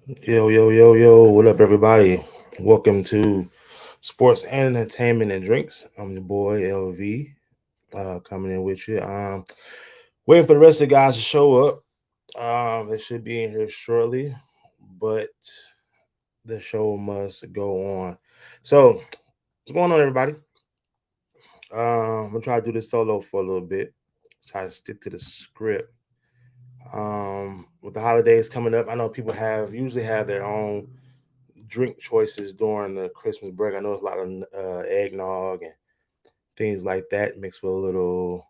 Yo, yo, yo, yo, what up, everybody? Welcome to Sports and Entertainment and Drinks. I'm your boy, LV, coming in with you. Waiting for the rest of the guys to show up. They should be in here shortly, but the show must go on. So, what's going on, everybody? I'm gonna try to do this solo for a little bit, try to stick to the script. With the holidays coming up, I know people have usually have their own drink choices during the Christmas break. I know it's a lot of eggnog and things like that mixed with a little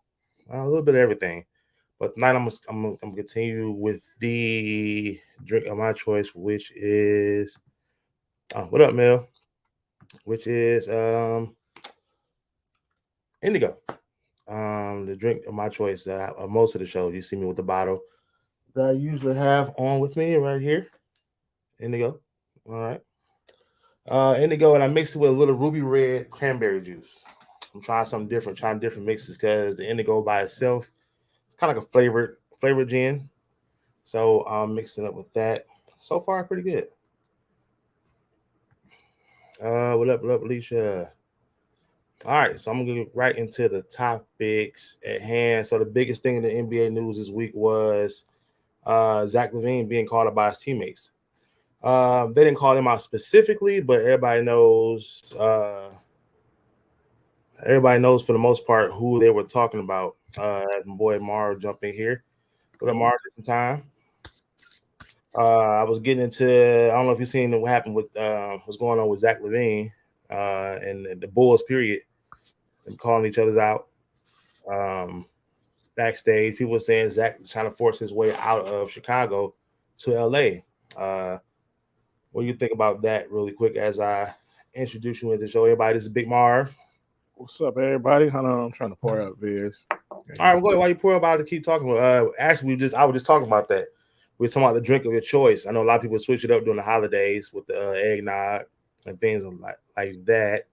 bit of everything. But tonight I'm gonna continue with the drink of my choice, which is what up, Mel? Which is indigo. The drink of my choice that most of the shows you see me with the bottle that I usually have on with me right here. Indigo. All right. Indigo, and I mix it with a little ruby red cranberry juice. I'm trying something different, trying different mixes because the indigo by itself, it's kind of like a flavored gin. So I'm mixing up with that. So far, pretty good. What up, Alicia? All right, so I'm gonna get right into the topics at hand. So the biggest thing in the NBA news this week was Zach Levine being called out by his teammates. They didn't call him out specifically, but everybody knows for the most part who they were talking about. As my boy Mar jump in here. What up, Mar? Different time. I was getting into. I don't know if you've seen what happened with what's going on with Zach Levine and the Bulls. Period. Them calling each other's out backstage. People were saying Zach is trying to force his way out of Chicago to LA. Uh, what do you think about that, really quick, as I introduce you into the show? Everybody, this is Big Marv. What's up, everybody? Hold on, I'm trying to pour out Viz. All right, go ahead. While you pour about it, keep talking. Actually, I was just talking about that. We were talking about the drink of your choice. I know a lot of people switch it up during the holidays with the eggnog and things like that.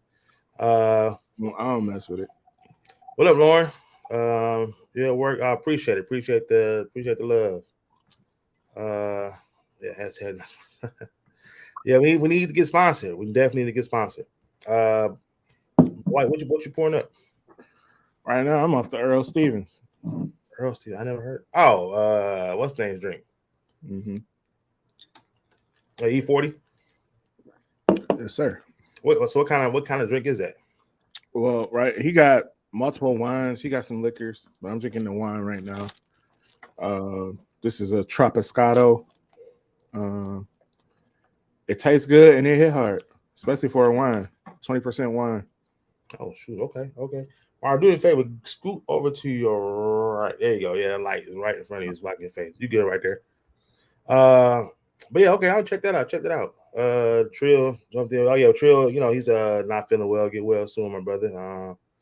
Uh, I don't mess with it. what up, Lauren? Yeah, work. I appreciate it. Appreciate the love. Uh, yeah, hashtag. Yeah, we need to get sponsored. We definitely need to get sponsored. Uh, White, what you pouring up? Right now, I'm off the Earl Stevens. Earl Steve. I never heard. Oh, what's the name's drink? Mm-hmm. E40. Yes, sir. What kind of drink is that? Well, right, he got multiple wines. He got some liquors, but I'm drinking the wine right now. This is a Tropiscato. Uh, it tastes good and it hit hard, especially for a wine. 20% wine. Oh shoot. Okay. All right, do me a favor. Scoot over to your right. There you go. Yeah, that light is right in front of you. It's blocking your face. You get it right there. Uh, but yeah, okay. I'll check that out. Check that out. Trill jumped in. Oh yeah, Trill. You know he's not feeling well. Get well soon, my brother.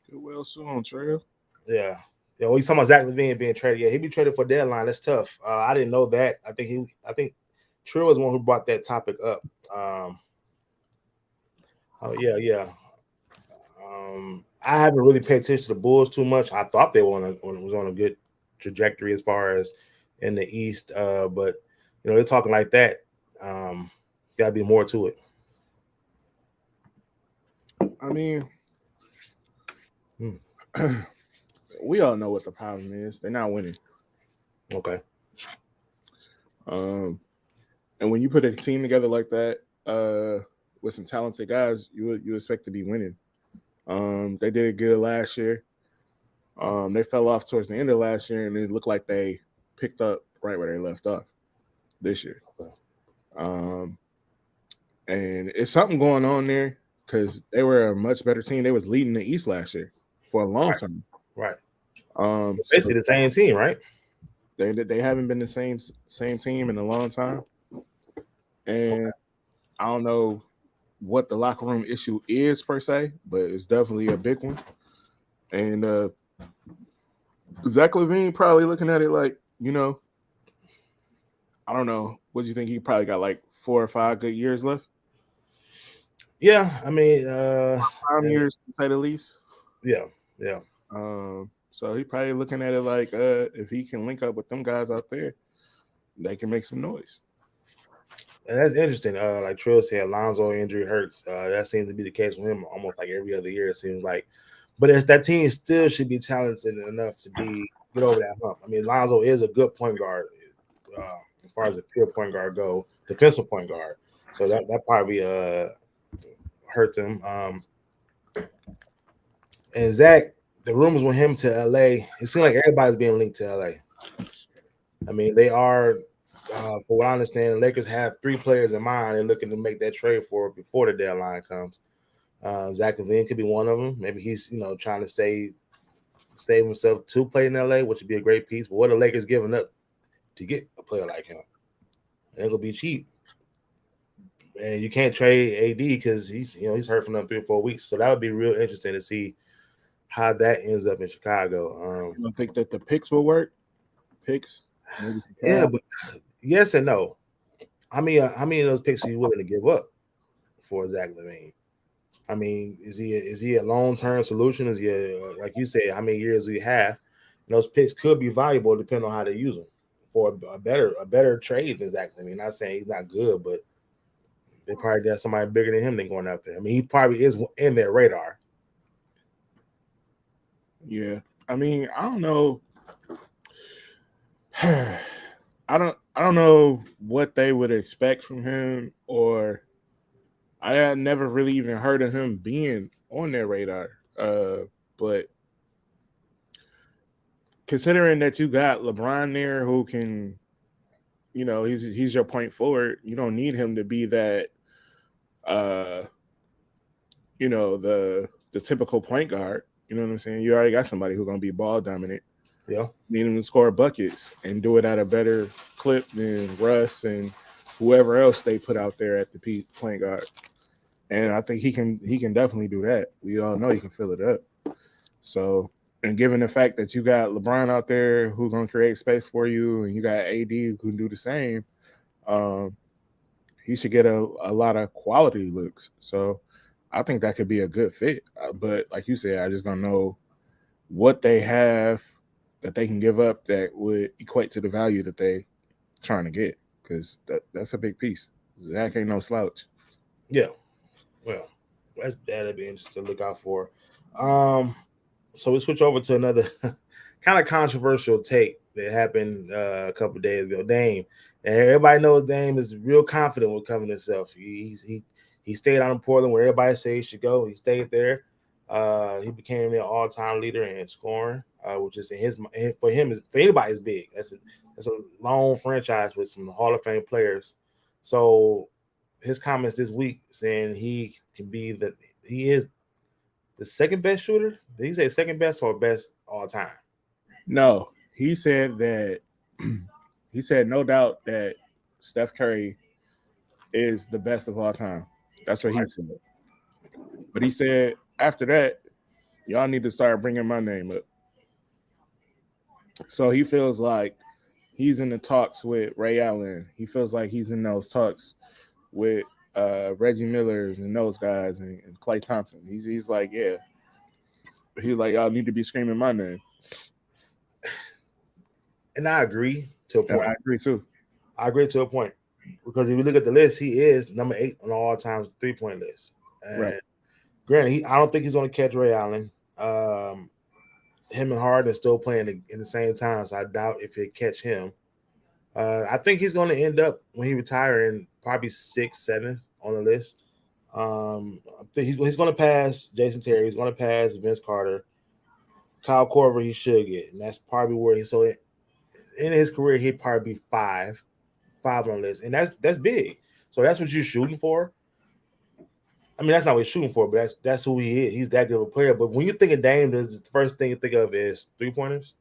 Good well soon, Trail. Yeah. Yeah, well, he's talking about Zach Levine being traded. Yeah, he'd be traded for deadline. That's tough. I didn't know that. I think Trill was the one who brought that topic up. Um, oh yeah. I haven't really paid attention to the Bulls too much. I thought they were was on a good trajectory as far as in the East, but they're talking like that. Um, Got to be more to it. I mean, Hmm. we all know what the problem is. They're not winning. Okay. Um, and when you put a team together like that, with some talented guys, you expect to be winning. They did good last year. They fell off towards the end of last year, and it looked like they picked up right where they left off this year. Okay. Um, and it's something going on there because they were a much better team. They was leading the East last year for a long Right. time. Right. So Basically the same team, right? they haven't been the same team in a long time, and I don't know what the locker room issue is per se, but it's definitely a big one. And Zach Levine probably looking at it like, I don't know. What do you think? He probably got like 4 or 5 good years left. Yeah. I mean, 5 years to say the least. yeah, yeah. So he probably looking at it like, if he can link up with them guys out there, they can make some noise. And that's interesting. Like Trill said, Lonzo injury hurts. That seems to be the case with him almost like every other year. It seems like, but it's, that team still should be talented enough to be get over that hump. I mean, Lonzo is a good point guard as far as the pure point guard go, defensive point guard. So that probably hurts him. And Zach, the rumors with him to LA, it seems like everybody's being linked to LA. I mean, they are, for what I understand, the Lakers have three players in mind they're looking to make that trade for before the deadline comes. Zach Levine could be one of them. Maybe he's trying to save himself to play in LA, which would be a great piece. But what are the Lakers giving up to get a player like him? It gonna be cheap, and you can't trade AD because he's hurt for another 3 or 4 weeks. So that would be real interesting to see how that ends up in Chicago. You don't think that the picks will work? Picks, maybe Yeah, Chicago. but yes and no. How many of those picks are you willing to give up for Zach Levine? I mean, is he a long term solution? Is he like you said? How many years do you have? And those picks could be valuable depending on how they use them for a better trade than Zach Levine. Not saying he's not good, but they probably got somebody bigger than him than going after. I mean, he probably is in their radar. Yeah, I mean, I don't know. I don't know what they would expect from him, or I had never really even heard of him being on their radar. But considering that you got LeBron there, who can, he's your point forward. You don't need him to be that, uh, the typical point guard. You know what I'm saying? You already got somebody who's gonna be ball dominant. Yeah, Need him to score buckets and do it at a better clip than Russ and whoever else they put out there at the point guard. And I think he can definitely do that. We all know he can fill it up. So, and given the fact that you got LeBron out there who's gonna create space for you, and you got AD who can do the same, um, he should get a lot of quality looks. So, I think that could be a good fit. But like you said, I just don't know what they have that they can give up that would equate to the value that they trying to get, because that's a big piece. Zach ain't no slouch. yeah. Well, that'd be interesting to look out for. Um, so we switch over to another kind of controversial take that happened a couple days ago. Dame, and everybody knows Dame is real confident with coming himself. He stayed out in Portland where everybody said he should go. He stayed there. He became their all-time leader in scoring, which is in his for him is for anybody is big. That's a long franchise with some Hall of Fame players. So his comments this week saying he can be that he is the second best shooter. Did he say second best or best all time? No, he said that he said no doubt that Steph Curry is the best of all time. That's what he Right. said. But he said after that, y'all need to start bringing my name up. So he feels like he's in the talks with Ray Allen. He feels like he's in those talks with Reggie Millers and those guys and Clay Thompson. He's like, yeah. He's like, y'all need to be screaming my name. And I agree to a And point. I agree too. I agree to a point because if you look at the list, he is number 8 on the all-time three-point list. Right. And granted, I don't think he's going to catch Ray Allen. Him and Harden are still playing in the same time, so I doubt if he'll catch him. I think he's going to end up when he retiring probably 6, 7 on the list. I think he's going to pass Jason Terry. He's going to pass Vince Carter. Kyle Korver, he should get, and that's probably where he. So in his career, he'd probably be five on the list, and that's big. So that's what you're shooting for. I mean, that's not what he's shooting for, but that's who he is. He's that good of a player. But when you think of Dame, the first thing you think of is 3-pointers.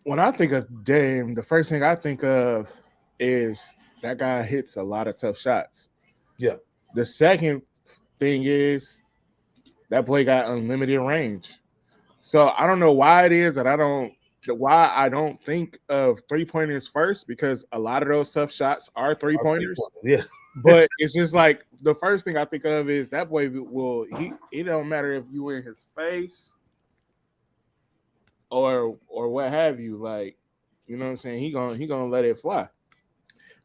When I think of Dame, the first thing I think of is that guy hits a lot of tough shots. Yeah, The second thing is that boy got unlimited range. So I don't know why it is that I don't think of 3-pointers first, because a lot of those tough shots are 3-pointers. 3-pointers. Yeah, But it's just like the first thing I think of is that boy will he. It don't matter if you in his face or what have you. Like, you know what I'm saying? He gonna let it fly.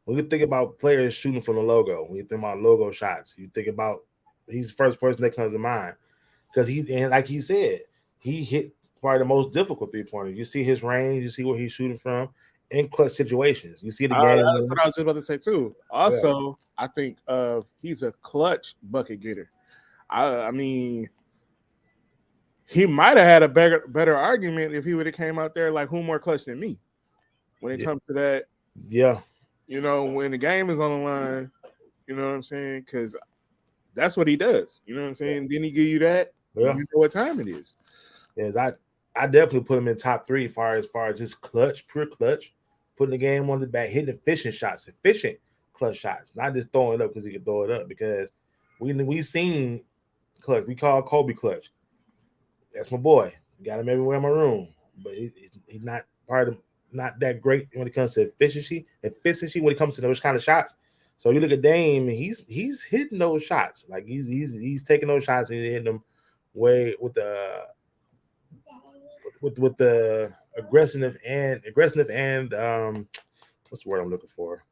when you think about players shooting from the logo, when you think about logo shots, you think about he's the first person that comes to mind because he and like he said, he hit probably the most difficult 3 pointer. You see his range, you see where he's shooting from in clutch situations. You see the game That's winner. what I was just about to say too. Yeah, Also, I think he's a clutch bucket getter. I mean, he might have had a better argument if he would have came out there like who more clutch than me when it yeah, comes to that. yeah. When the game is on the line, you know what I'm saying? Because that's what he does. You know what I'm saying? Then he give you that. Yeah. You know what time it is. Yes, I definitely put him in top three as far as just clutch, pure clutch, putting the game on the back, hitting efficient clutch shots, not just throwing it up because he can throw it up. Because we seen clutch, we call Kobe clutch. That's my boy. Got him everywhere in my room, but he's not part of not that great when it comes to efficiency. Efficiency when it comes to those kind of shots. So you look at Dame, and he's hitting those shots. Like he's taking those shots and hitting them way with the aggressive and what's the word I'm looking for?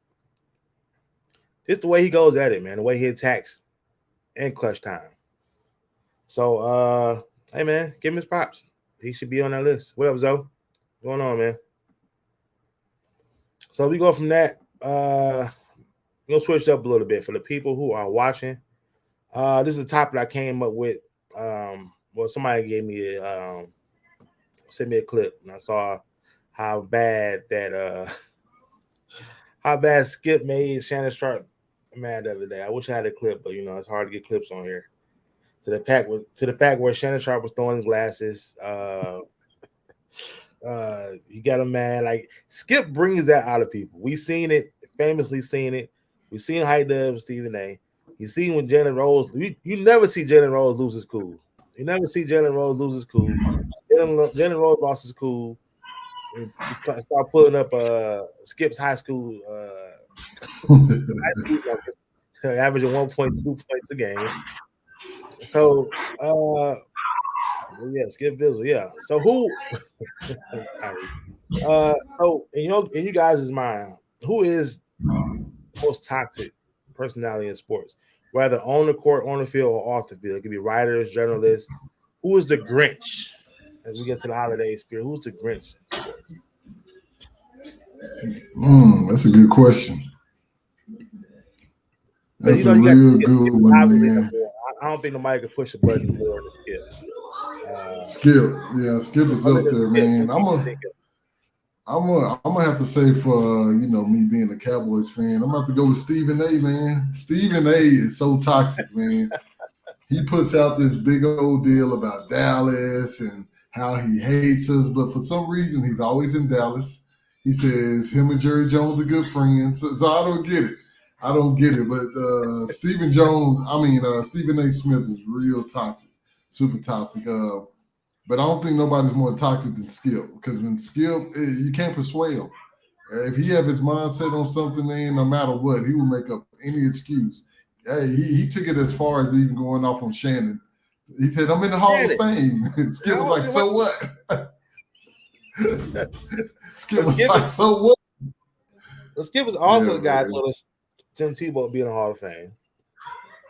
Just the way he goes at it, man. The way he attacks in clutch time. So hey man, give him his props. He should be on that list. What up, Zoe? What's going on, man? So we go from that. We'll switch up a little bit for the people who are watching. This is a topic I came up with. Well, somebody gave me sent me a clip, and I saw how bad that how bad Skip made Shannon Sharp mad the other day. I wish I had a clip, but it's hard to get clips on here. To the fact where Shannon Sharp was throwing his glasses. He got him mad. Like Skip brings that out of people. We seen it, famously seen it. We seen how he does with Stephen A. You seen when Jalen Rose. You never see Jalen Rose lose his cool. You never see Jalen Rose lose his cool. Jalen Rose lost his cool. He start pulling up Skip's high school numbers, averaging 1.2 points a game. So yeah, Skip Bizzle, yeah. So who so in you guys' mind, who is the most toxic personality in sports? Whether on the court, on the field, or off the field. It could be writers, journalists. Who is the Grinch as we get to the holiday spirit? Who's the Grinch in sports? That's a good question. Because That's a you got real Skip. good Skip is one, obviously man. number one. I don't think nobody could push a button more than Skip. Skip, yeah, Skip is Other up than there, Skip, who man. can you think of? I'm gonna have to say for me being a Cowboys fan, I'm gonna have to go with Stephen A. Man, Stephen A. is so toxic, man. He puts out this big old deal about Dallas and how he hates us, but for some reason he's always in Dallas. He says him and Jerry Jones are good friends, so I don't get it. I don't get it. But Stephen A. Smith is real toxic, super toxic. But I don't think nobody's more toxic than Skip because when Skip, you can't persuade him. If he have his mindset on something, man, no matter what, he will make up any excuse. Hey, he took it as far as even going off on Shannon. He said, "I'm in the Hall of Shannon. Fame." And I Skip was don't like, think what. "So what?" Skip But was Skip is like, "So what?" Skip is also Yeah, the guy who man. told us Tim Tebow would be in the Hall of Fame.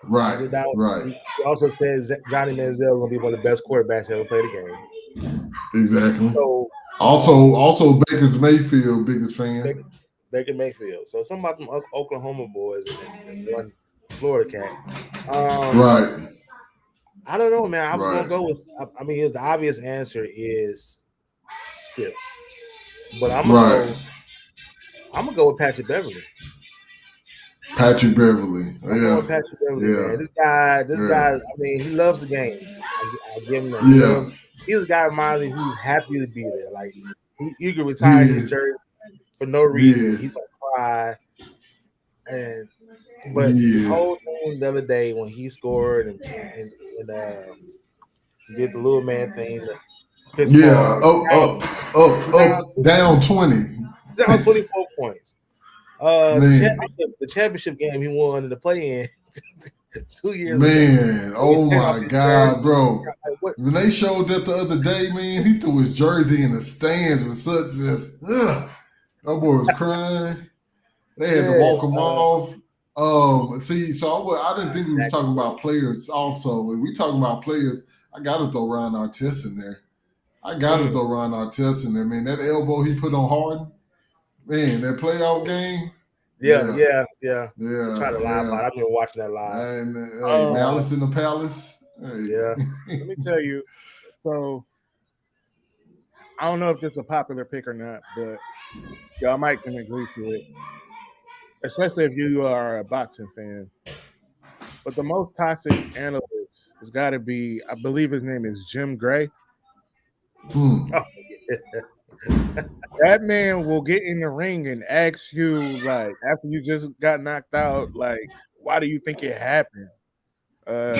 He Right, did that. right, He also says that Johnny Manziel is gonna be one of the best quarterbacks to ever play the game. exactly. So Also Baker's Mayfield, biggest fan. Baker, Baker Mayfield. So some about them Oklahoma boys and one Florida cat. Um, Right, I don't know, man. I was gonna right. go with. I mean, the obvious answer is Skip, but Right. I'm gonna go with Patrick Beverly. Patrick Beverly. I'm going Yeah. with Patrick Beverly, man. Yeah. This guy. Yeah. I mean, he loves the game. I give him that. He Yeah. loves. He's a guy reminds me who's happy to be there. Like he could He retire his is. jersey for no He reason. is. He's gonna cry. And but He the is. whole thing the other day when he scored and did the little man thing, the piss Yeah. Paul Up, down down 20. down 24 points. The Man. championship game he won in the play in 2 years ago. Man. He was Oh tearing off my his God, jersey. bro. Like, what? When they showed that the other day, man, he threw his jersey in the stands with such just that boy was crying. They had to walk him off. See, so I didn't think we was talking about players. Also, when we talking about players, I got to throw Ron Artest in there. I got to throw Ron Artest in there, man. That elbow he put on Harden, man. That playoff game. Yeah. Try to live out. I've been watching that live. And hey, Malice in the Palace. Hey. Yeah. Let me tell you. So I don't know if this is a popular pick or not, but y'all might can agree to it, especially if you are a boxing fan. But the most toxic analyst has got to be, I believe his name is Jim Gray. Oh, That man will get in the ring and ask you, like, after you just got knocked out, like, why do you think it happened? Why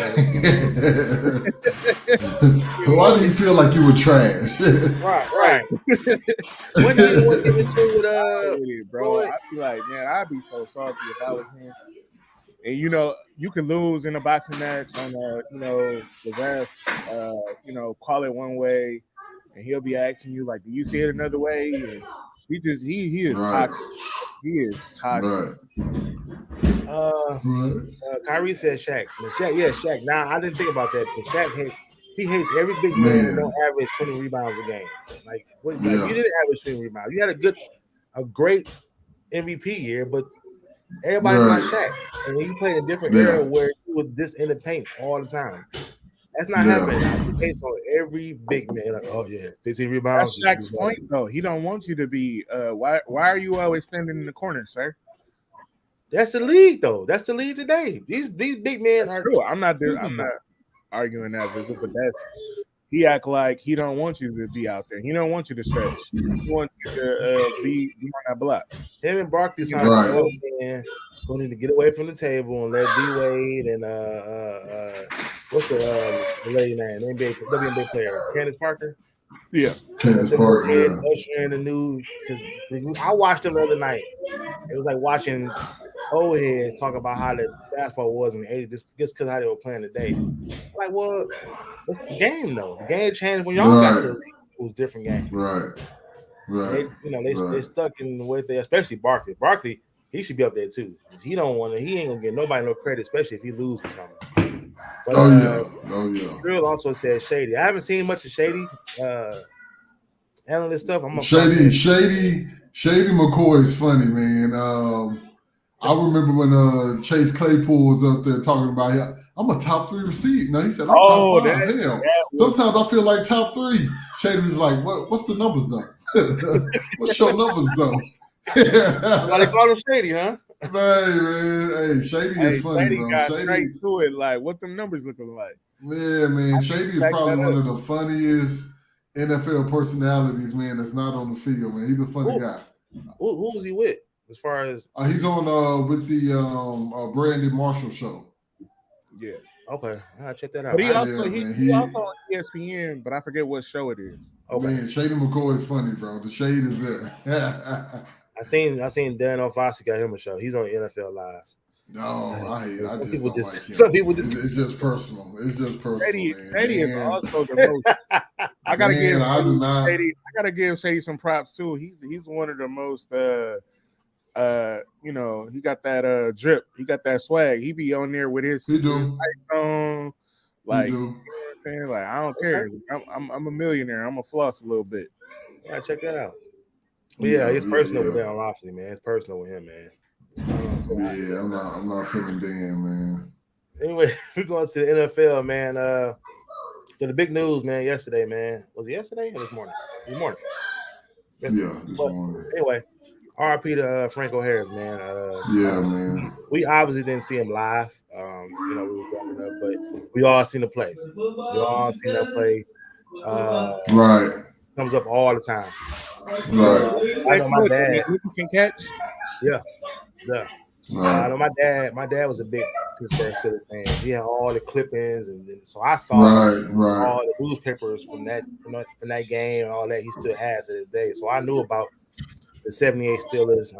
do you feel like you were trash? right. When did you want to get into it, bro? I'd be like, man, I'd be so salty if I was him. And you can lose in a boxing match on the refs, call it one way, and he'll be asking you like, do you see it another way? And he is toxic. He is toxic. Kyrie said Shaq. Shaq. Nah, I didn't think about that because Shaq he hates every big man that don't average 20 rebounds a game. Like, you didn't average 20 rebounds. You had a great MVP year, but everybody's not Shaq. And then you played in a different era where you were just in the paint all the time. That's not happening now. He paints on every big man. Like, 15 rebounds. That's Shaq's point, though. He don't want you to be. Why are you always standing in the corner, sir? That's the league, though. That's the league today. These big men are. True. I'm not arguing that, but he act like he don't want you to be out there. He don't want you to stretch. He wants you to be on that block. Him and Barkley sound like old man who need to get away from the table and let D Wade and what's the lady name? WNBA player, Candace Parker. Yeah, Candace Parker. Usher in the news because I watched them the other night. It was like watching old heads talk about how the basketball was in the 80s just because how they were playing today. I'm like, well, what's the game though? The game changed when y'all got to the league. It was a different game. Right. They stuck in the way they, especially Barkley. Barkley, he should be up there too. He ain't gonna get nobody no credit, especially if he loses or something. But, Drill also said Shady. I haven't seen much of Shady analyst stuff. Shady McCoy is funny, man. I remember when Chase Claypool was up there talking about I'm a top 3 receiver. No, he said I'm top 5. Hell, sometimes I feel like top 3. Shady was like, what's the numbers though? What's your numbers though? Somebody call him Shady, huh? Hey, man. Hey, Shady is funny, Shady bro. Got straight to it. Like, what them numbers looking like? Yeah, man. Shady is probably one of the funniest NFL personalities, man, that's not on the field, man. He's a funny guy. Who was he with? As far as he's on with the Brandon Marshall show. Yeah. Okay, I'll check that out. But he also on ESPN, but I forget what show it is. Okay. Man, Shady McCoy is funny, bro. The shade is there. I seen Dan O'Fossey got him a show. He's on NFL Live. No, I just don't like him. Some people just it's just personal. It's just personal. Shady is also the most. I gotta give Shady some props too. He's one of the most. He got that drip. He got that swag. He be on there with his on, like, you know what I'm saying? Like, I don't care. I'm a millionaire. I'm a floss a little bit. Yeah, check that out. But it's personal with Dan Lofty, man. It's personal with him, man. I'm not feeling Dan, man. Anyway, we're going to the NFL, man. So the big news, man, yesterday, man. Was it yesterday or this morning? This morning. This morning. Anyway, RIP to Franco Harris, man. Man. We obviously didn't see him live. We were growing up, but we all seen the play. We all seen that play. Comes up all the time. I know my dad. Can catch. Yeah. I know my dad was a big Pittsburgh Steelers fan. He had all the clippings, and so I saw all the newspapers from that game and all that. He still has to this day. So I knew about the 78 Steelers.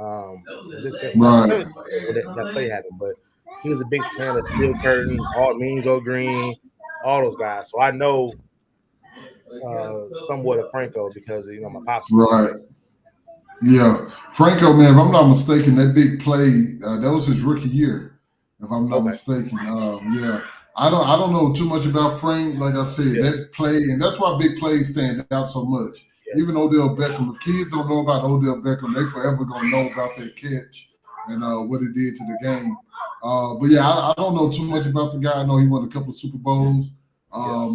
That play happened, but he was a big fan of Steel Curtain, all Mean Joe Green, all those guys. So I know somewhat of Franco because my pops. Yeah, Franco, man, if I'm not mistaken, that big play that was his rookie year. If I'm not Okay. mistaken, yeah, I don't know too much about Frank. Like I said, Yeah. that play, and that's why big plays stand out so much. Even Yes. Odell Beckham, if kids don't know about Odell Beckham, they forever gonna know about that catch and what it did to the game. But yeah, I don't know too much about the guy. I know he won a couple of Super Bowls. Yeah.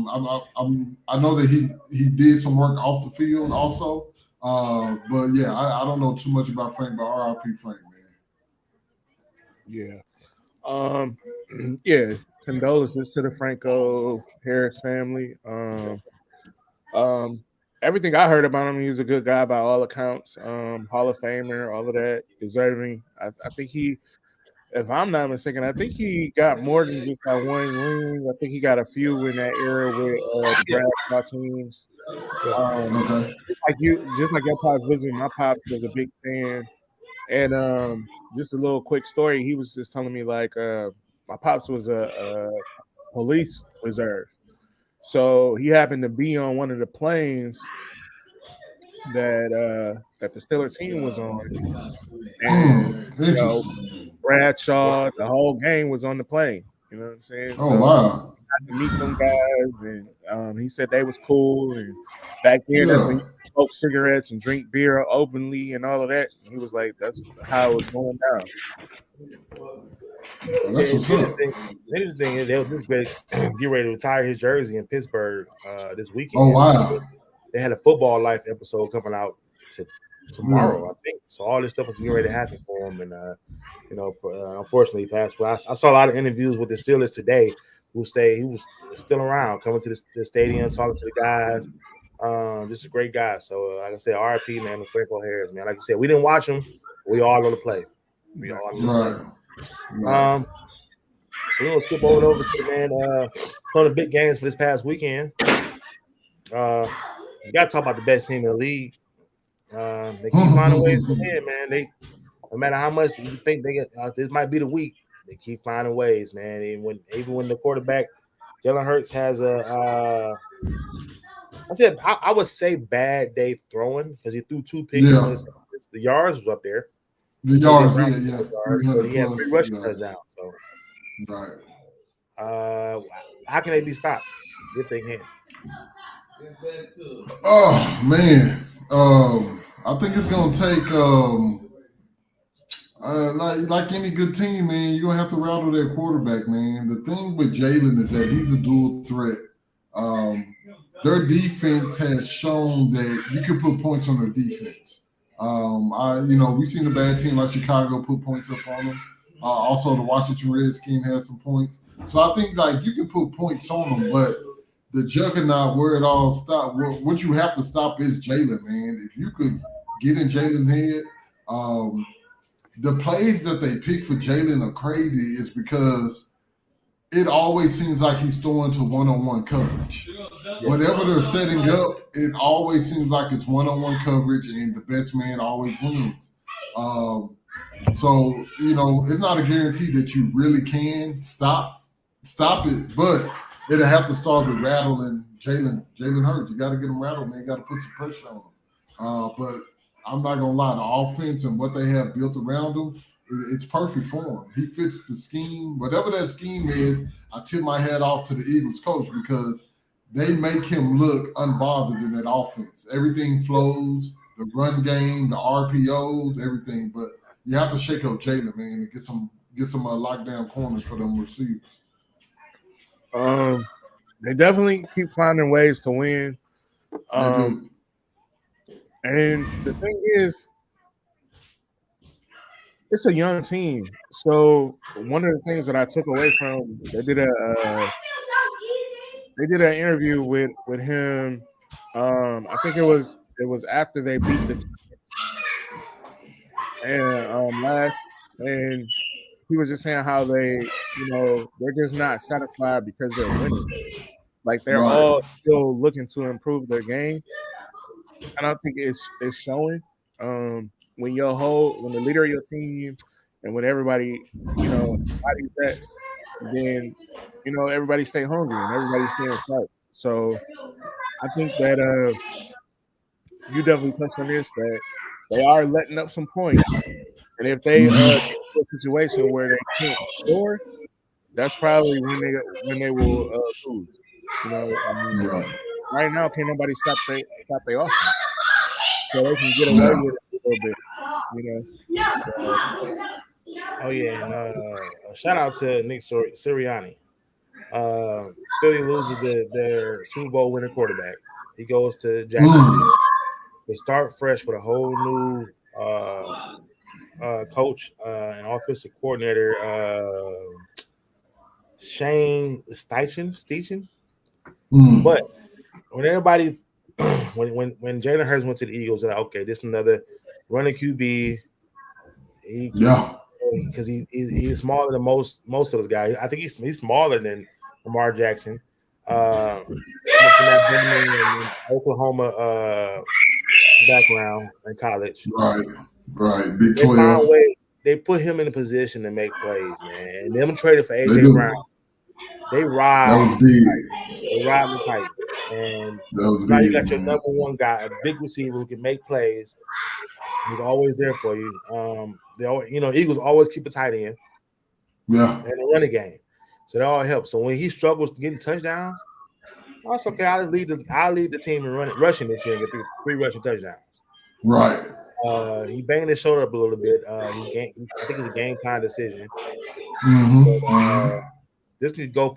I know that he did some work off the field also. But yeah, I don't know too much about Frank, but R.I.P. Frank, Yeah. Um, yeah. Condolences to the Franco Harris family. Um, Everything I heard about him, he's a good guy by all accounts. Hall of Famer, all of that, deserving. I think he, if I'm not mistaken, I think he got more than just that one ring. I think he got a few in that era with the Yeah. Bradshaw teams. Yeah. Um, man. Okay. just like your pops visiting, my pops was a big fan. And just a little quick story. He was just telling me like my pops was a police reserve, so he happened to be on one of the planes that the Steeler team was on, and Interesting. Bradshaw, the whole gang was on the plane. You know what I'm saying? Oh So wow. got to meet them guys, and he said they was cool. And back then, that's when Yeah. you smoke cigarettes and drink beer openly and all of that. And he was like, that's how it was going down. Oh, Yeah. that's It's what's up. interesting. The interesting thing is they was this great get ready to retire his jersey in Pittsburgh this Oh weekend. wow. They had a football life episode coming out to Yeah. tomorrow, I think. So all this stuff was getting ready to happen for him, and unfortunately, he passed. But I saw a lot of interviews with the Steelers today who say he was still around, coming to the stadium, talking to the guys. Just a great guy. So, like I said, RIP, man, Franco Harris, man. Like I said, we didn't watch him. But we all know the play. We all know the play. Right. Right. Um, so we're gonna skip over to man. Some of the big games for this past weekend. You got to talk about the best team in the league. They keep finding ways to win, man. They no matter how much you think they get, this might be the week. They keep finding ways, man. Even when the quarterback Jalen Hurts has I would say bad day throwing because he threw two picks, no Yeah. interceptions. The yards was up there. The AJ yards, Brown yeah, yeah. yards, but 300 he had three plus. rushing Yeah. touchdowns. So, Right. uh, how can they be stopped if they can? Oh man. I think it's gonna take like any good team, man, you're gonna have to rattle their quarterback, man. The thing with Jalen is that he's a dual threat. Um, their defense has shown that you can put points on their defense. We've seen a bad team like Chicago put points up on them. Also, the Washington Redskins had some points. So I think like you can put points on them, but the juggernaut where it all stopped, what you have to stop is Jalen, man. If you could get in Jalen's head, um, the plays that they pick for Jalen are crazy is because it always seems like he's throwing to one-on-one coverage. Yeah, Whatever they're setting up, it always seems like it's one-on-one coverage, and the best man always wins. So it's not a guarantee that you really can stop it, but it'll have to start with rattling Jalen Hurts. You got to get him rattled, man. You got to put some pressure on him. But I'm not gonna lie, the offense and what they have built around him, it's perfect for him. He fits the scheme, whatever that scheme is. I tip my hat off to the Eagles coach because they make him look unbothered in that offense. Everything flows, the run game, the RPOs, everything. But you have to shake up Jalen, man, and get some lockdown corners for them receivers. They definitely keep finding ways to win. They Um, do. and the thing is, it's a young team. So one of the things that I took away from they did an interview with him. I think it was after they beat the and last, and he was just saying how they're just not satisfied because they're winning. Like they're Right. all still looking to improve their game. I don't think it's showing. When the leader of your team and when everybody body's that, then everybody stay hungry and everybody stay in fight. So I think that you definitely touched on this that they are letting up some points, and if they Mhm. get to a situation where they can't score, that's probably when they will lose. You know, I mean, Right. right now can't nobody stop their offense, so they can get away Yeah. with it a little bit. You know, so, Oh yeah, and shout out to Nick Sirianni. Philly loses their Super Bowl winning quarterback. He goes to Mm. Jacksonville. They start fresh with a whole new coach and offensive coordinator, Shane Steichen. But Mm. when everybody, when Jalen Hurts went to the Eagles, they're like, okay, this is another running QB. He Yeah. because he's smaller than most of those guys. I think he's smaller than Lamar Jackson. Uh, coming from that Birmingham and Oklahoma background in college, Right. Right. Big they found 12. a way. They put him in a position to make plays, man. And them traded for They AJ Brown. do. They That robbed was the Titans. big. They robbed the Titans. And That was now you big, got your man. number one guy, a big receiver who can make plays. He's always there for you. They always, Eagles always keep a tight end Yeah. and a running game, so that all helps. So when he struggles getting touchdowns, oh, it's okay. I'll lead the team in rushing this year and get three rushing touchdowns. Right. He banged his shoulder up a little bit. I think it's a game time decision. But Mm-hmm. Mm-hmm. this could go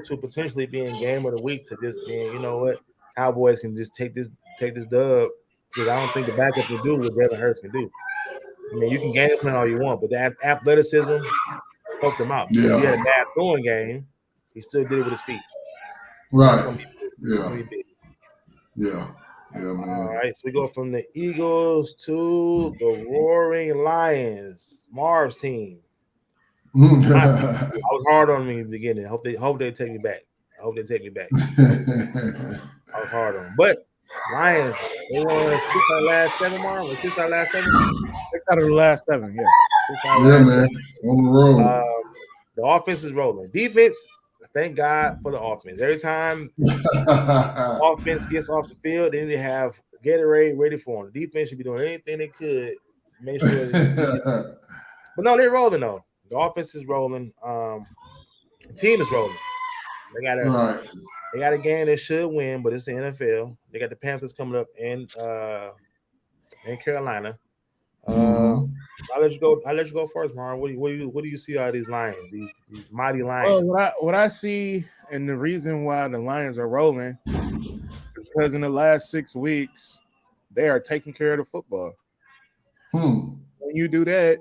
to potentially being game of the week to just being, you know what, Cowboys can just take this dub because I don't think the backup can do what Jalen Hurts can do. I mean, you can game plan all you want, but that athleticism helped him out because he had a Yeah. bad throwing game. He still did it with his feet. That's Right. gonna be big. That's Yeah. gonna be big. Yeah. Yeah, All man. right, so we go from the Eagles to the Roaring Lions, Marv's team. My Mm. I was hard on me in the beginning. Hope they take me back. I hope they take me back. I was hard on them. But Lions, they won 6 out of last 7, Marv. Was 6 out of last 7? 6 out of the last 7, yes. 6 out of Yeah, last man. 7. On the road. The offense is rolling. Defense, thank God for the offense. Every time offense gets off the field, they need to have Gatorade ready for them. The defense should be doing anything they could to make sure that he gets in. But no, they're rolling though. The offense is rolling. The team is rolling. They got a Right. they got a game they should win, but it's the NFL. They got the Panthers coming up in Carolina. Uh, Mm-hmm. I'll let you go. I'll let you go first, Marlon. What do you see out of these Lions? These mighty Well, Lions. what I see, and the reason why the Lions are rolling is because in the last 6 weeks they are taking care of the football. Hmm. When you do that,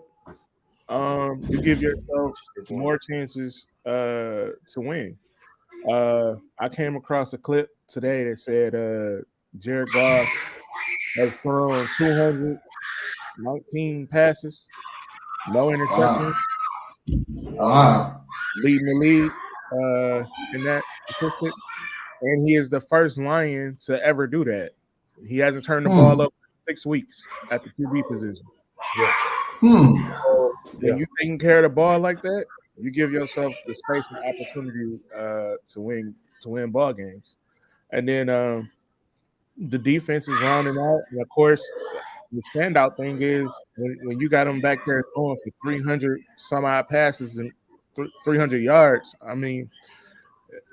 you give yourself Interesting point. more chances to win. I came across a clip today that said Jared Goff has thrown 219 passes, no Wow. interceptions, Wow. leading the league in that statistic. And he is the first Lion to ever do that. He hasn't turned the ball Hmm. over in 6 weeks at the QB position. Yeah, Hmm. So when yeah. you're taking care of the ball like that, you give yourself the space and opportunity to win ball games. And then the defense is rounding out. And of course, the standout thing is when you got them back there throwing for 300 some odd passes and 300 yards. I mean,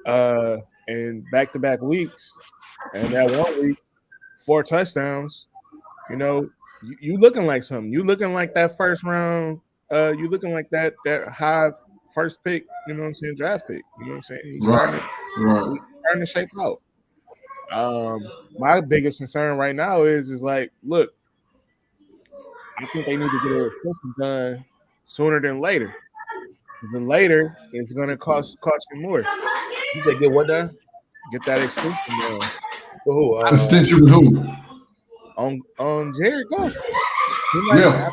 uh, in back to back weeks, and that one week, 4 touchdowns. You know, you looking like something. You looking like that first round. You looking like that high first pick. You know what I'm saying? Draft pick. You know what I'm saying? Right. Right. He's starting to shape out. My biggest concern right now is like, look, I think they need to get a extension done sooner than later. The later is going to cost you more. You said get what done? Get that extension done For who? Extension with who? on Jared Goff. He might Yeah.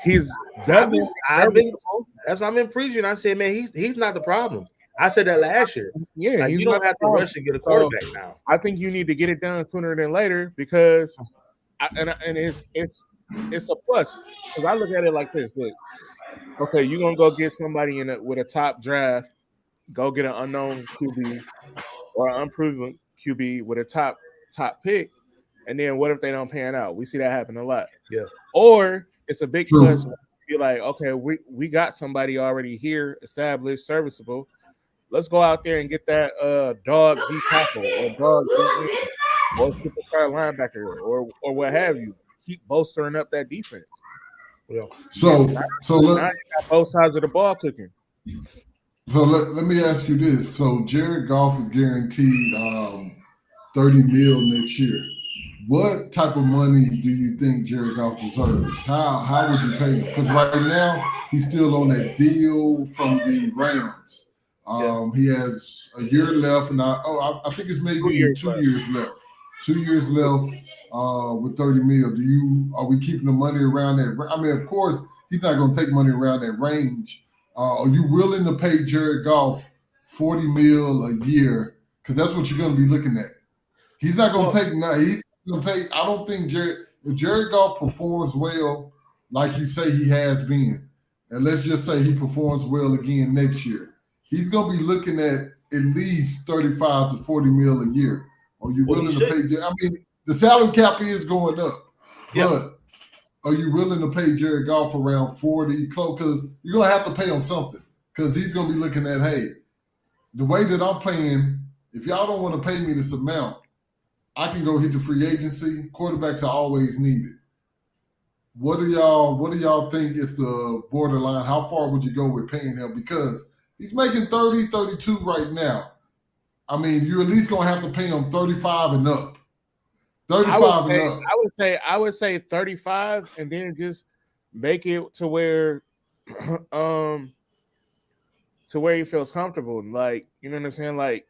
he's I've done been this I've been serviceable. that's what I've been preaching. I said, man, he's not the problem. I said that last year. Yeah, Like he's you not don't the have to problem. rush and get a So quarterback now. I think you need to get it done sooner than later because and it's a plus because I look at it like this. Look, okay, you're gonna go get somebody with a top draft, go get an unknown QB or an unproven QB with a top pick. and then what if they don't pan out? We see that happen a lot. Yeah. Or it's a big True. plus. Be like, okay, we got somebody already here, established, serviceable. Let's go out there and get that dog D tackle or dog D end or superstar linebacker or what have you. Keep bolstering up that defense. Yeah. So Now let, you got both sides of the ball cooking. let me ask you this. So Jared Goff is guaranteed 30 mil next year. What type of money do you think Jared Goff deserves? How would you pay him? Because right now he's still on that deal from the Rams. He has a year left, and I think it's maybe 2 years left. 2 years left with 30 mil. Are we keeping the money around that? I mean, of course, he's not going to take money around that range. Are you willing to pay Jared Goff 40 mil a year? Because that's what you're going to be looking at. He's not going to take. He's going to take. I don't think if Jared Goff performs well, like you say he has been, and let's just say he performs well again next year, he's going to be looking at least 35 to 40 mil a year. Are you willing to pay? I mean, the salary cap is going up, but are you willing to pay Jared Goff around 40? Because you're going to have to pay him something. Because he's going to be looking at, hey, the way that I'm playing, if y'all don't want to pay me this amount, I can go hit the free agency. Quarterbacks are always needed. What do y'all think is the borderline? How far would you go with paying him? Because he's making 30, 32 right now. I mean, you're at least going to have to pay him 35 and up. 35 and up. I would say 35 and then just make it to where he feels comfortable. Like, you know what I'm saying? Like,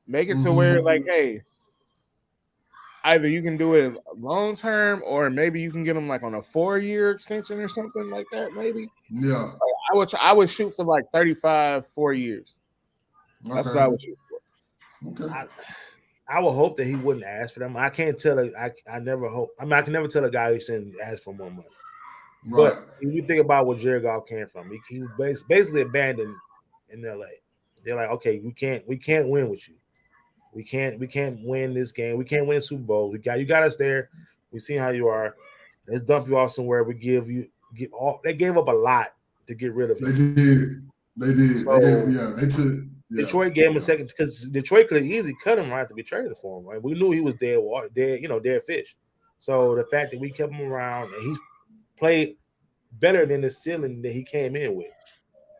make it to where, like, hey, either you can do it long term or maybe you can get him like on a 4-year extension or something like that, maybe. Yeah. Like, I would shoot for like 35, 4 years. That's what I would shoot for. Okay. I would hope that he wouldn't ask for them. I can't tell. I never hope. I mean, I can never tell a guy who shouldn't ask for more money. Right. But if you think about where Jared Goff came from, he was basically abandoned in LA. They're like, okay, we can't win with you. We can't win this game. We can't win Super Bowl. You got us there. We see how you are. Let's dump you off somewhere. We get all. They gave up a lot to get rid of you. They did. So, they took. Yeah, Detroit gave him a second because Detroit could have easily cut him right to be traded for him. Right, we knew he was dead water, dead fish. So the fact that we kept him around and he's played better than the ceiling that he came in with.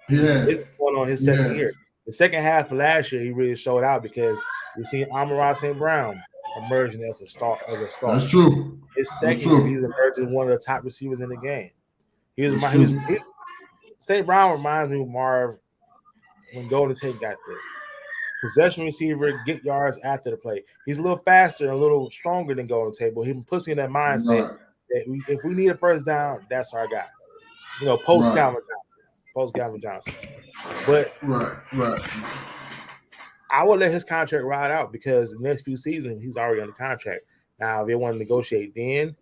Yeah, this is going on his second year. The second half of last year, he really showed out because we seen Amon-Ra St. Brown emerging as a star. That's true. His second year, he's emerging one of the top receivers in the game. St. Brown reminds me of Marv when Golden Tate got there. Possession receiver, get yards after the play. He's a little faster and a little stronger than Golden Tate, but he puts me in that mindset that if we need a first down, that's our guy. Post Calvin Johnson. But right. I would let his contract ride out because the next few seasons he's already under contract. Now, if they want to negotiate then,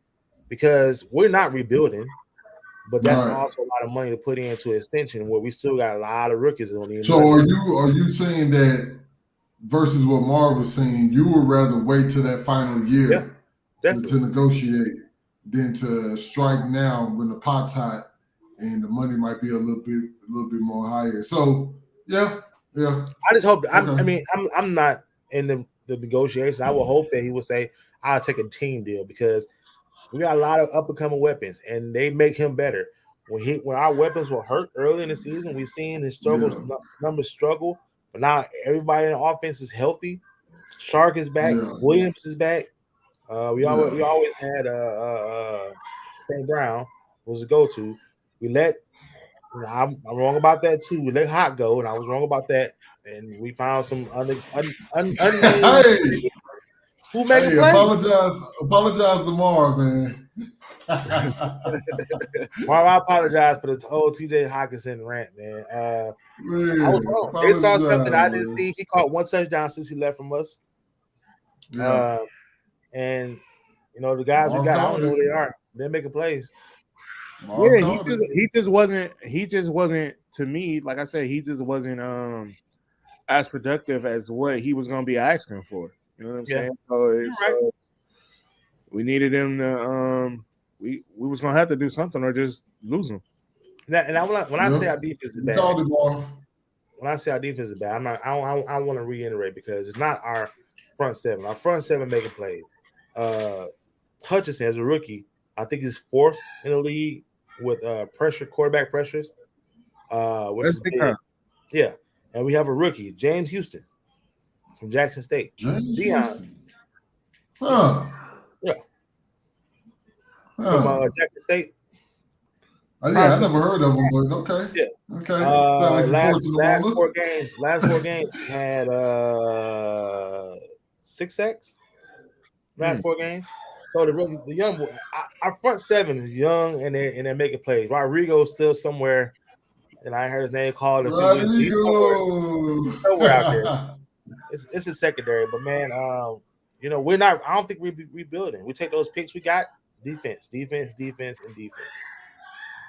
because we're not rebuilding, but that's also a lot of money to put into an extension where we still got a lot of rookies on the. So are you saying that versus what Marv was saying, you would rather wait till that final year to negotiate than to strike now when the pot's hot and the money might be a little bit more higher. So yeah. I just hope. I'm not in the negotiations. I would hope that he would say, "I'll take a team deal," because we got a lot of up and coming weapons, and they make him better. When our weapons were hurt early in the season, we seen his numbers struggle. But now everybody in the offense is healthy. Shark is back. Williams is back. We always had St. Brown was a go-to. We let. I'm wrong about that too. We let Hot go, and I was wrong about that. And we found some who made a play. Apologize to Marv, man. Marv, I apologize for the whole TJ Hawkinson rant, man. I was wrong. They saw something I didn't see. He caught one touchdown since he left from us. Yeah. And the guys we got, I don't know who they are. They're making plays. He just wasn't to me, like I said, he just wasn't as productive as what he was gonna be asking for. You know what I'm saying? So we needed him to we was gonna have to do something or just lose him. When I say our defense is You bad, called it, Marv. when I say our defense is bad, I'm not. I want to reiterate because it's not our front seven. Our front seven making plays. Hutchinson as a rookie, I think he's fourth in the league with quarterback pressures, which That's is big big. time. Yeah, and we have a rookie, James Houston from Jackson State. James Dion, Houston. Huh. yeah, from Huh. Jackson State. Yeah, I never heard of him, but okay. Yeah. Okay. Sound like you're forcing them on us. Last four games, he had 6 sacks. Last 4 games. So the young boy, our front seven is young and they're making plays. Rodrigo's still somewhere, and I heard his name called a few weeks. He's somewhere out there. It's a secondary, but man, we're not. I don't think we're rebuilding. We take those picks we got, defense, and defense.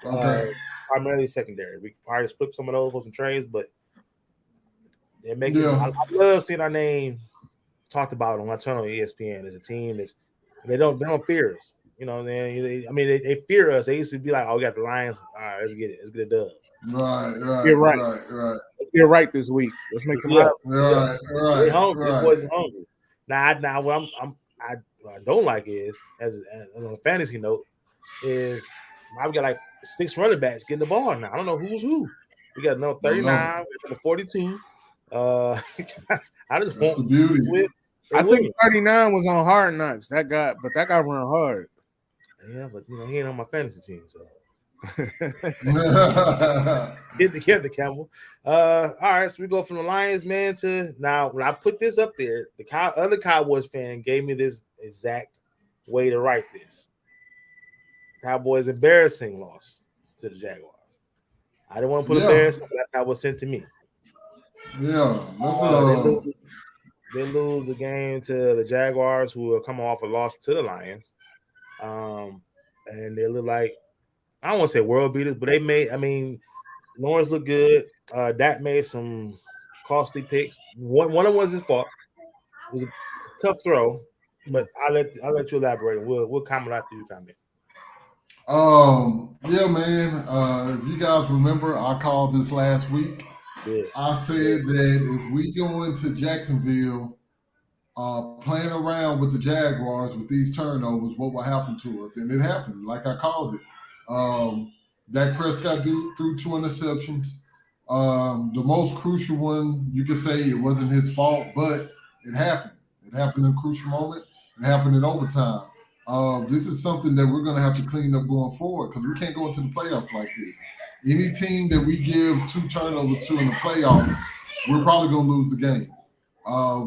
Okay. Primarily secondary. We could probably flip some of those for some trades, but they're making. Yeah. I love seeing our name talked about on my channel on ESPN as a team. They don't fear us. You know, they fear us. They used to be like, "Oh, we got the Lions. All right, let's get it done." Right. Let's get right this week. Let's make some Right. They hungry. These boys are hungry. Now, what I don't like is, as on a fantasy note, is now we got like 6 running backs getting the ball now. I don't know who's who. We got number 39, we got number 42. I just That's the beauty. Swift. I think 39 was on Hard Knocks. That guy run hard. Yeah, but he ain't on my fantasy team, so get the Campbell. All right, so we go from the Lions, man, to now. When I put this up there, the other Cowboys fan gave me this exact way to write this. Cowboys embarrassing loss to the Jaguars. I didn't want to put embarrassing, but that's how it was sent to me. Yeah, they lose the game to the Jaguars, who are coming off a loss to the Lions. And they look like, I don't want to say world beaters, but they made. I mean, Lawrence looked good. Dak made some costly picks. One of them was his fault. It was a tough throw, but I'll let you elaborate. We'll comment after you comment. Yeah, man. If you guys remember, I called this last week. Yeah. I said that if we go into Jacksonville playing around with the Jaguars with these turnovers, what will happen to us? And it happened, like I called it. Dak Prescott threw 2 interceptions. The most crucial one, you could say it wasn't his fault, but it happened. It happened in a crucial moment. It happened in overtime. This is something that we're going to have to clean up going forward because we can't go into the playoffs like this. Any team that we give 2 turnovers to in the playoffs, we're probably going to lose the game.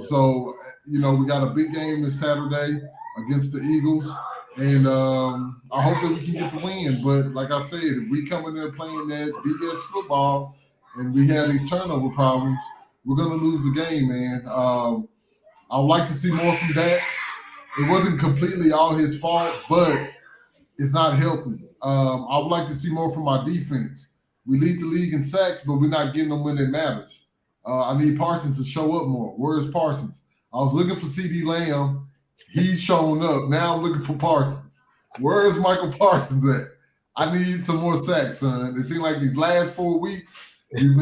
So, we got a big game this Saturday against the Eagles, and I hope that we can get the win. But like I said, if we come in there playing that BS football and we have these turnover problems, we're going to lose the game, man. I would like to see more from Dak. It wasn't completely all his fault, but it's not helping. I would like to see more from our defense. We lead the league in sacks, but we're not getting them when it matters. I need Parsons to show up more. Where's Parsons? I was looking for CD Lamb. He's showing up. Now I'm looking for Parsons. Where is Michael Parsons at? I need some more sacks, son. It seems like these last 4 weeks, you've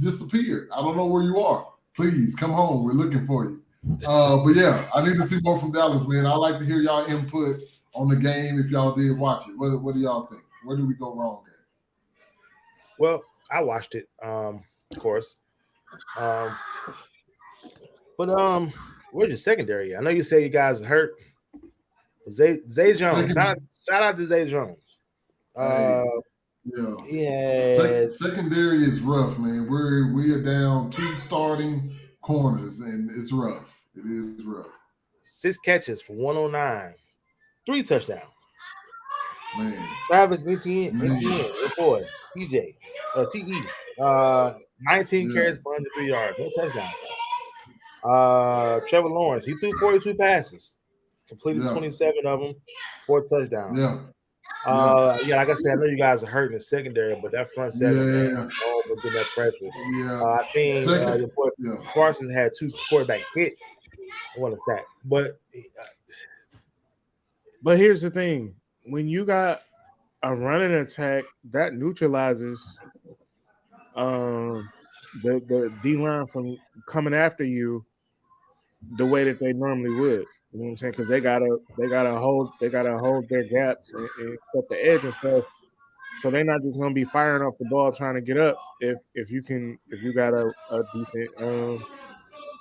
disappeared. I don't know where you are. Please come home. We're looking for you. But yeah, I need to see more from Dallas, man. I like to hear y'all input on the game if y'all did watch it. What do y'all think? Where did we go wrong at? Well, I watched it, of course. But where's your secondary? I know you say you guys are hurt. Zay Jones. Shout out to Zay Jones. Secondary is rough, man. We are down 2 starting corners, and it's rough. It is rough. 6 catches for 109, 3 touchdowns. Man, Travis Etienne, your boy, TE, 19 carries for 103 yards, no touchdown. Trevor Lawrence, he threw 42 passes, completed 27 of them, 4 touchdowns. Like I said, I know you guys are hurting the secondary, but that front seven, man, for getting that pressure. I seen your boy Parsons had 2 quarterback hits, 1 sack, but But here's the thing: when you got a running attack, that neutralizes the D line from coming after you the way that they normally would. You know what I'm saying? Because they gotta hold their gaps and cut the edge and stuff. So they're not just gonna be firing off the ball trying to get up if you got a decent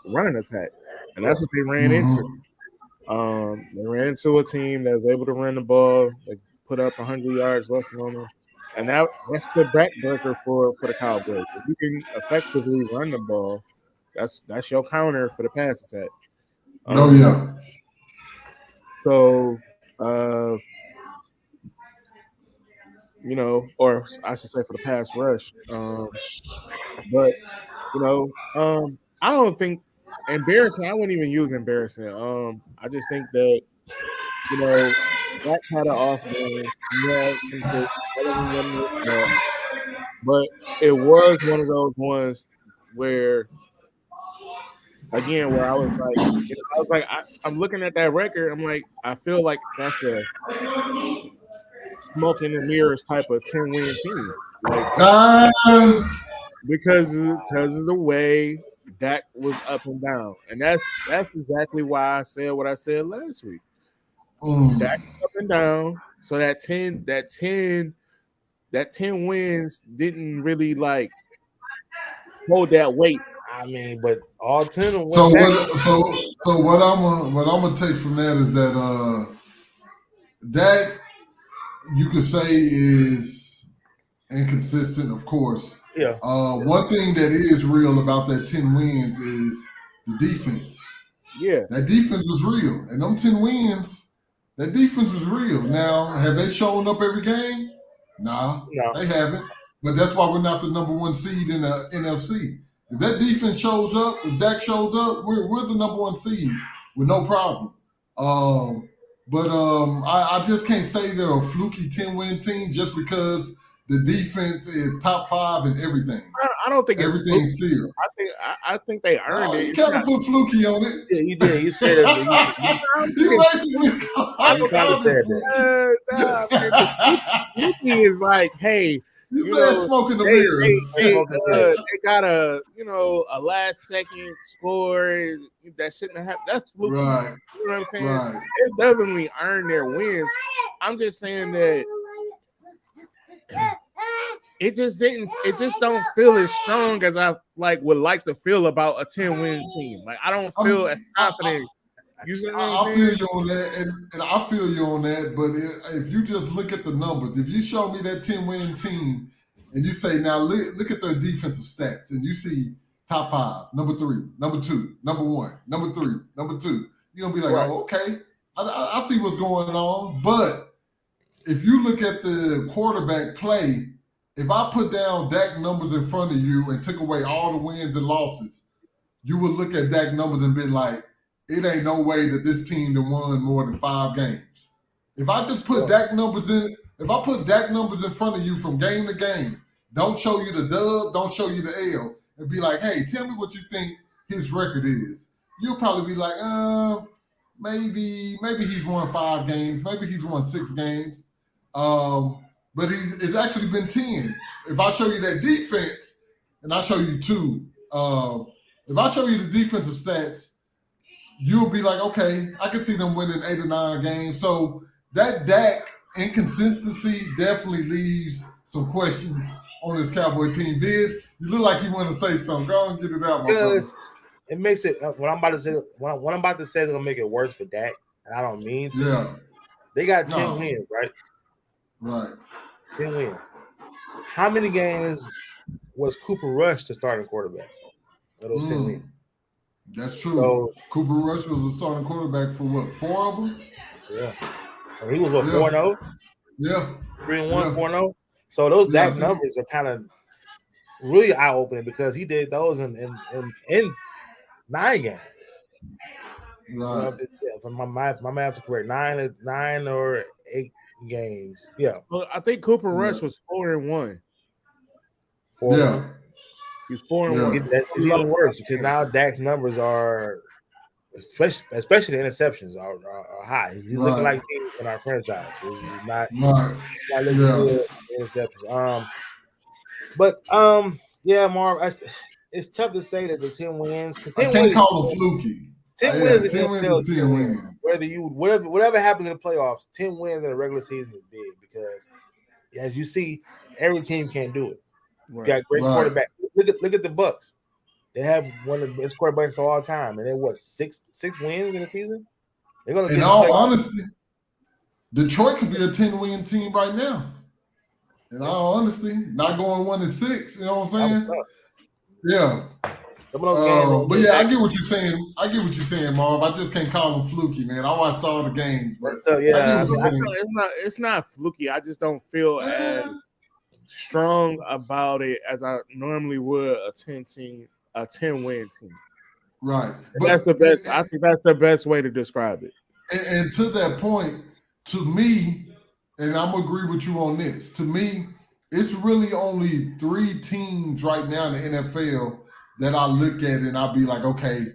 running attack. And that's what they ran into. Mm-hmm. They ran into a team that was able to run the ball. They put up 100 yards rushing on them, and that's the backbreaker for the Cowboys. If you can effectively run the ball, that's your counter for the pass attack. Oh Um, yeah. so or I should say for the pass rush. But I don't think embarrassing. I wouldn't even use embarrassing. I just think that you know that had an off game. He had some shit better than what but it was one of those ones where where I'm looking at that record. I'm like, I feel like that's a smoke in the mirrors type of 10-win team, like Uh, because of the way Dak was up and down, and that's exactly why I said what I said last week. Dak mm. up and down, so that ten wins didn't really like hold that weight. I mean, but all 10 of them So went back. what I'm gonna take from that is that you could say is inconsistent, of course. Yeah. One thing that is real about that 10 wins is the defense. Yeah, That defense was real. And them 10 wins, that defense was real. Now, have they shown up every game? Nah, No. they haven't. But that's why we're not the number one seed in the NFC. If that defense shows up, if Dak shows up, we're the number one seed with no problem. I just can't say they're a fluky 10-win team just because the defense is top 5 in everything. I don't think it's Everything fluky. still. I think they earned Oh, it. you It's kind of not. put fluky on it. Yeah, you did. You said it. I don't think You it's basically I You don't kind of called it said that. fluky. Nah, man. Fluky is like, hey, You you said know, smoke in the they mirrors. Smoking mirrors. they got a last second score that shouldn't have happened. That's fluky. Right, You know what I'm saying? right. They definitely earned their wins. I'm just saying that it just didn't. It just don't feel as strong as I would like to feel about a 10-win team. Like I don't feel as confident. You see what I'm I feel saying? you on that, and I feel you on that. But if you just look at the numbers, if you show me that 10-win team, and you say now look at their defensive stats, and you see top 5, number 3, number 2, number 1, number 3, number 2, you're gonna be like, Right. oh, okay, I see what's going on. But if you look at the quarterback play, if I put down Dak numbers in front of you and took away all the wins and losses, you would look at Dak numbers and be like, it ain't no way that this team done won more than 5 games. If I just put Dak numbers in, if I put Dak numbers in front of you from game to game, don't show you the dub, don't show you the L, and be like, hey, tell me what you think his record is. You'll probably be like, maybe he's won 5 games, maybe he's won 6 games. But it's actually been 10. If I show you that defense, and I show you 2, if I show you the defensive stats, you'll be like, okay, I can see them winning 8 or 9 games. So that Dak inconsistency definitely leaves some questions on this Cowboy team. Biz, you look like you want to say something. Go and get it out, my brother. Because it makes it what I'm about to say. What I'm about to say is gonna make it worse for Dak, and I don't mean to. Yeah, They got 10 No. wins, right? right. 10 wins. How many games was Cooper Rush the starting quarterback of those 10 wins? That's true. So Cooper Rush was the starting quarterback for what, 4 of them? yeah, and he was what, Yeah. 4-0, Yeah. 3-1, Yeah. 4-0. So those Yeah, I Dak think- numbers are kind of really eye opening because he did those in 9 games. Right. If my math is correct, 9 or 8 games. Yeah, Well, I think Cooper Rush was 4-1. 4. Yeah. He's 4-1. Yeah. It's even worse because now Dak's numbers are, especially the interceptions, are high. He's looking Right. like in our franchise. It's not Right. looking Yeah. good. Interceptions. But yeah, Marv, it's tough to say that the 10 wins because I 10 can't wins. call them fluky. 10 Yeah, wins in 10 the wins NFL is is 10 10 wins. wins. Whatever happens in the playoffs, 10 wins in a regular season is big because, as you see, every team can't do it. Right. Got great Right. quarterback. Look at the Bucks. They have one of the best quarterbacks of all time, and they're what six wins in the season. They're gonna In get in the all playoffs. honesty, Detroit could be a 10-win team right now. In all honesty, not going 1-6. You know what I'm That was saying? tough. Yeah. Some of those games. But yeah, I get what you're saying. Marv. I just can't call them fluky, man. I watched all the games, but That's tough. I get Yeah, what you're saying. It's not fluky. I just don't feel as strong about it as I normally would a 10-win team. Right. But that's the best. I think that's the best way to describe it. And to that point, to me, and I'm gonna agree with you on this. To me, it's really only 3 teams right now in the NFL that I look at and I'll be like, okay,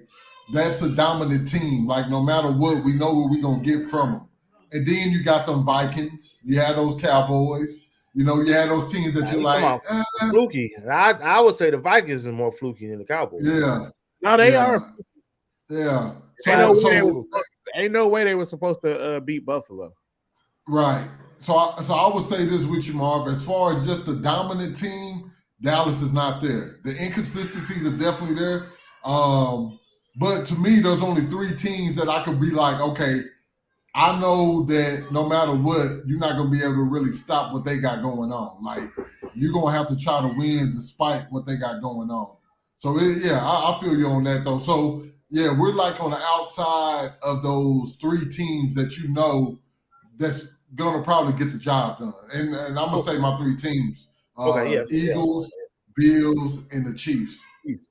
that's a dominant team. Like no matter what, we know what we're gonna get from them. And then you got them Vikings. You had those Cowboys. You know, you had those teams that you're like, fluky. I would say the Vikings are more fluky than the Cowboys. Yeah. No, they are. Yeah. Ain't no way they were supposed to beat Buffalo. Right. So I would say this with you, Marv. As far as just the dominant team, Dallas is not there. The inconsistencies are definitely there. But to me, there's only 3 teams that I could be like, okay, I know that no matter what, you're not going to be able to really stop what they got going on. Like, you're going to have to try to win despite what they got going on. So, I feel you on that, though. So, yeah, we're like on the outside of those 3 teams that you know that's going to probably get the job done. And I'm going to say my 3 teams. Eagles, Bills, and the Chiefs.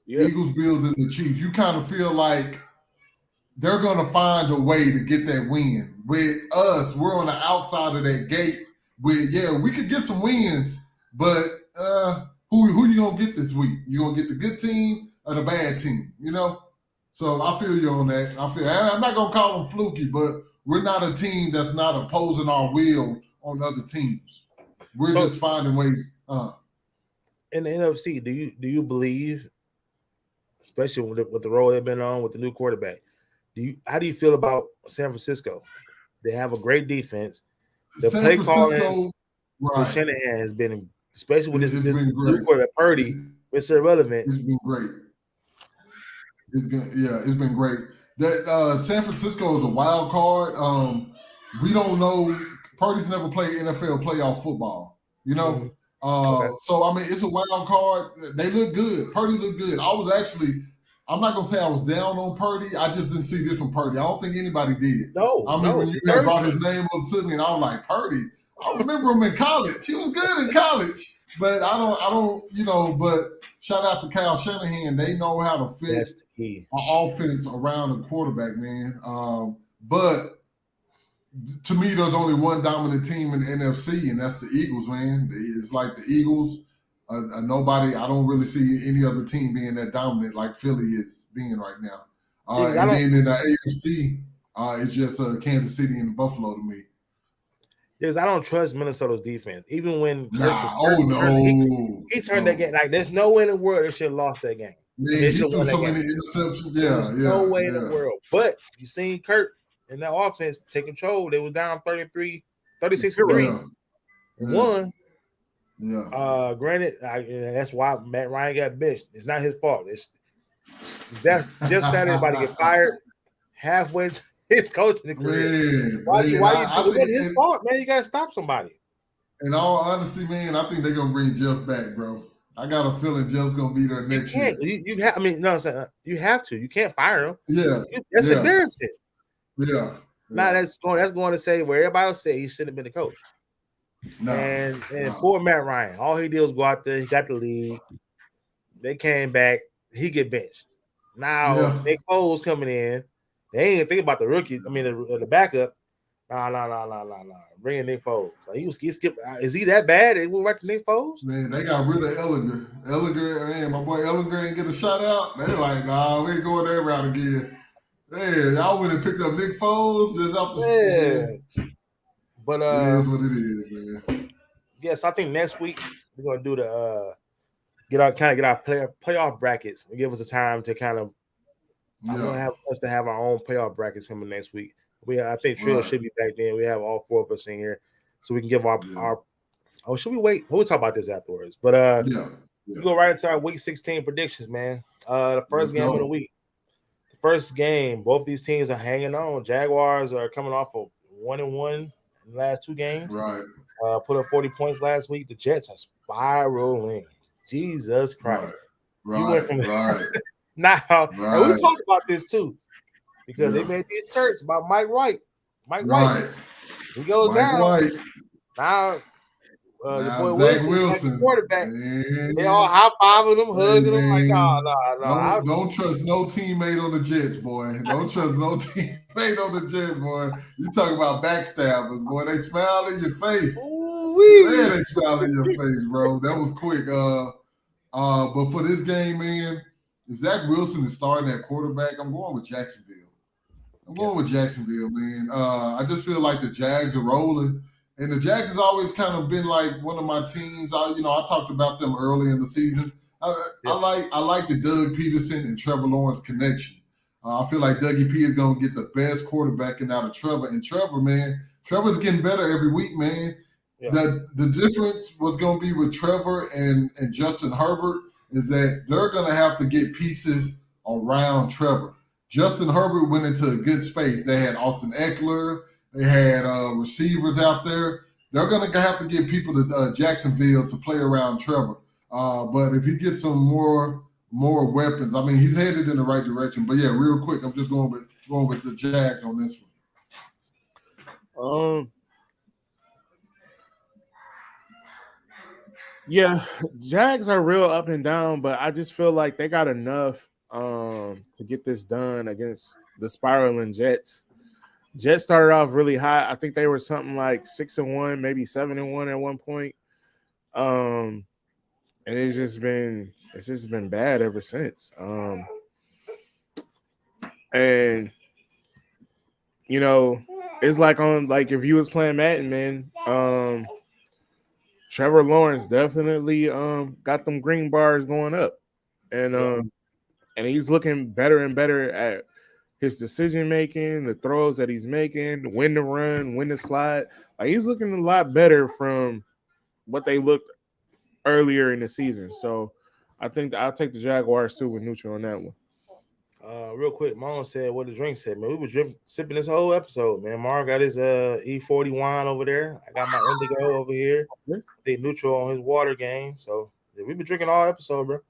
Yeah. Eagles, Bills, and the Chiefs. You kind of feel like they're going to find a way to get that win. With us, we're on the outside of that gate. We could get some wins, but who you going to get this week? You going to get the good team or the bad team, you know? So I feel you on that. I'm not going to call them fluky, but we're not a team that's not opposing our will on other teams. We're just finding ways. In the NFC, do you believe, especially with the role they've been on with the new quarterback, how do you feel about San Francisco? They have a great defense. The San play Francisco, calling with Shanahan has been, especially with this been new quarterback Purdy, it's irrelevant. It's been great. It's been great. That San Francisco is a wild card. We don't know. Purdy's never played NFL playoff football. You know, so I mean, it's a wild card. They look good. Purdy looked good. I'm not gonna say I was down on Purdy. I just didn't see this from Purdy. I don't think anybody did. When you had brought his name up to me, and I was like, Purdy. I remember him in college. He was good in college. But I don't, but shout out to Kyle Shanahan. They know how to fit an offense around a quarterback, man. But to me, there's only one dominant team in the NFC, and that's the Eagles, man. It's like the Eagles. Nobody, I don't really see any other team being that dominant like Philly is being right now. And then in the AFC, it's just Kansas City and Buffalo to me. Because I don't trust Minnesota's defense. Even when he turned that game, like there's no way in the world they should have lost that game. Man, he threw so many interceptions. There's no way in the world. But you seen Kurt and that offense take control. They were down 36-3. Won. Yeah. Granted, that's why Matt Ryan got benched. It's not his fault. It's Jeff Saturday about to get fired halfway to his coaching career. Why it wasn't his fault, man. You gotta stop somebody. In all honesty, man, I think they're gonna bring Jeff back, bro. I got a feeling Jeff's gonna be there next year. You have to. You can't fire him. Yeah, that's embarrassing. Yeah. Now that's going to say where everybody else say he shouldn't have been the coach. No. And poor Matt Ryan, all he did was go out there. He got the lead. They came back. He get benched. Now Nick Foles coming in. They ain't even think about the rookies. I mean, the backup. Nah. Bringing Nick Foles. Like he skipped. Is he that bad? They went right to Nick Foles. Man, they got rid of Ellinger, man, my boy Ellinger ain't get a shout out. They like, nah, we ain't going that route again. Hey, y'all went and picked up Nick Foles just out the But It is what it is, man. yes, I think next week we're gonna do the get our playoff brackets and give us the time to kind of. I'm gonna Yeah, have us to have our own playoff brackets coming next week. I think Trill right. should be back then. We have all four of us in here, so we can give our Yeah, our. Oh, should we wait? We'll talk about this afterwards. But yeah, we yeah. go right into our week 16 predictions, man. The Let's first game of the go. week. The first game, both these teams are hanging on. Jaguars are coming off of 1-1 in the last two games. Right, Put up 40 points last week. The Jets are spiraling. Jesus right, Christ. You went right, from right, now, and we right. talked about this too, because they Yeah, made these shirts about Mike White. Mike White, right. he goes Mike down. White. Now your Now boy Zach Wilson is back at Wilson. quarterback. They all Man, high fiving him, hey hugging him, like, man. no. Don't trust no teammate on the Jets, boy. Don't trust no teammate on the Jets, boy. You talk about backstabbers, boy. They smile in your face. Man, Ooh-wee. they smile in your face, bro. That was quick. But for this game, man, if Zach Wilson is starting at quarterback, I'm going with Jacksonville. I'm Yeah, going with Jacksonville, man. I just feel like the Jags are rolling, and the Jags has always kind of been like one of my teams. I talked about them early in the season. yeah. I like the Doug Peterson and Trevor Lawrence connection. I feel like Dougie P is going to get the best quarterbacking out of Trevor. And Trevor, man, Trevor's getting better every week, man. Yeah. The difference was going to be with Trevor and Justin Herbert is that they're going to have to get pieces around Trevor. Justin Herbert went into a good space. They had Austin Eckler. They had receivers out there. They're going to have to get people to Jacksonville to play around Trevor. But if he gets some more weapons, I mean, he's headed in the right direction. But yeah, real quick, I'm just going with the Jags on this one. Yeah, Jags are real up and down, but I just feel like they got enough to get this done against the spiraling Jets. Jets started off really high. I think they were something like 6-1, maybe 7-1 at one point. And it's just been bad ever since. And you know, it's like if you was playing Madden, man, Trevor Lawrence definitely got them green bars going up. And he's looking better and better at his decision making, the throws that he's making, when to run, when to slide. Like he's looking a lot better from what they looked earlier in the season. So I think I'll take the Jaguars too with neutral on that one. Real quick, Marlon said what the drink said, man. We were sipping this whole episode, man. Marlon got his E40 wine over there. I got my indigo over here. They neutral on his water game. So yeah, we've been drinking all episode, bro.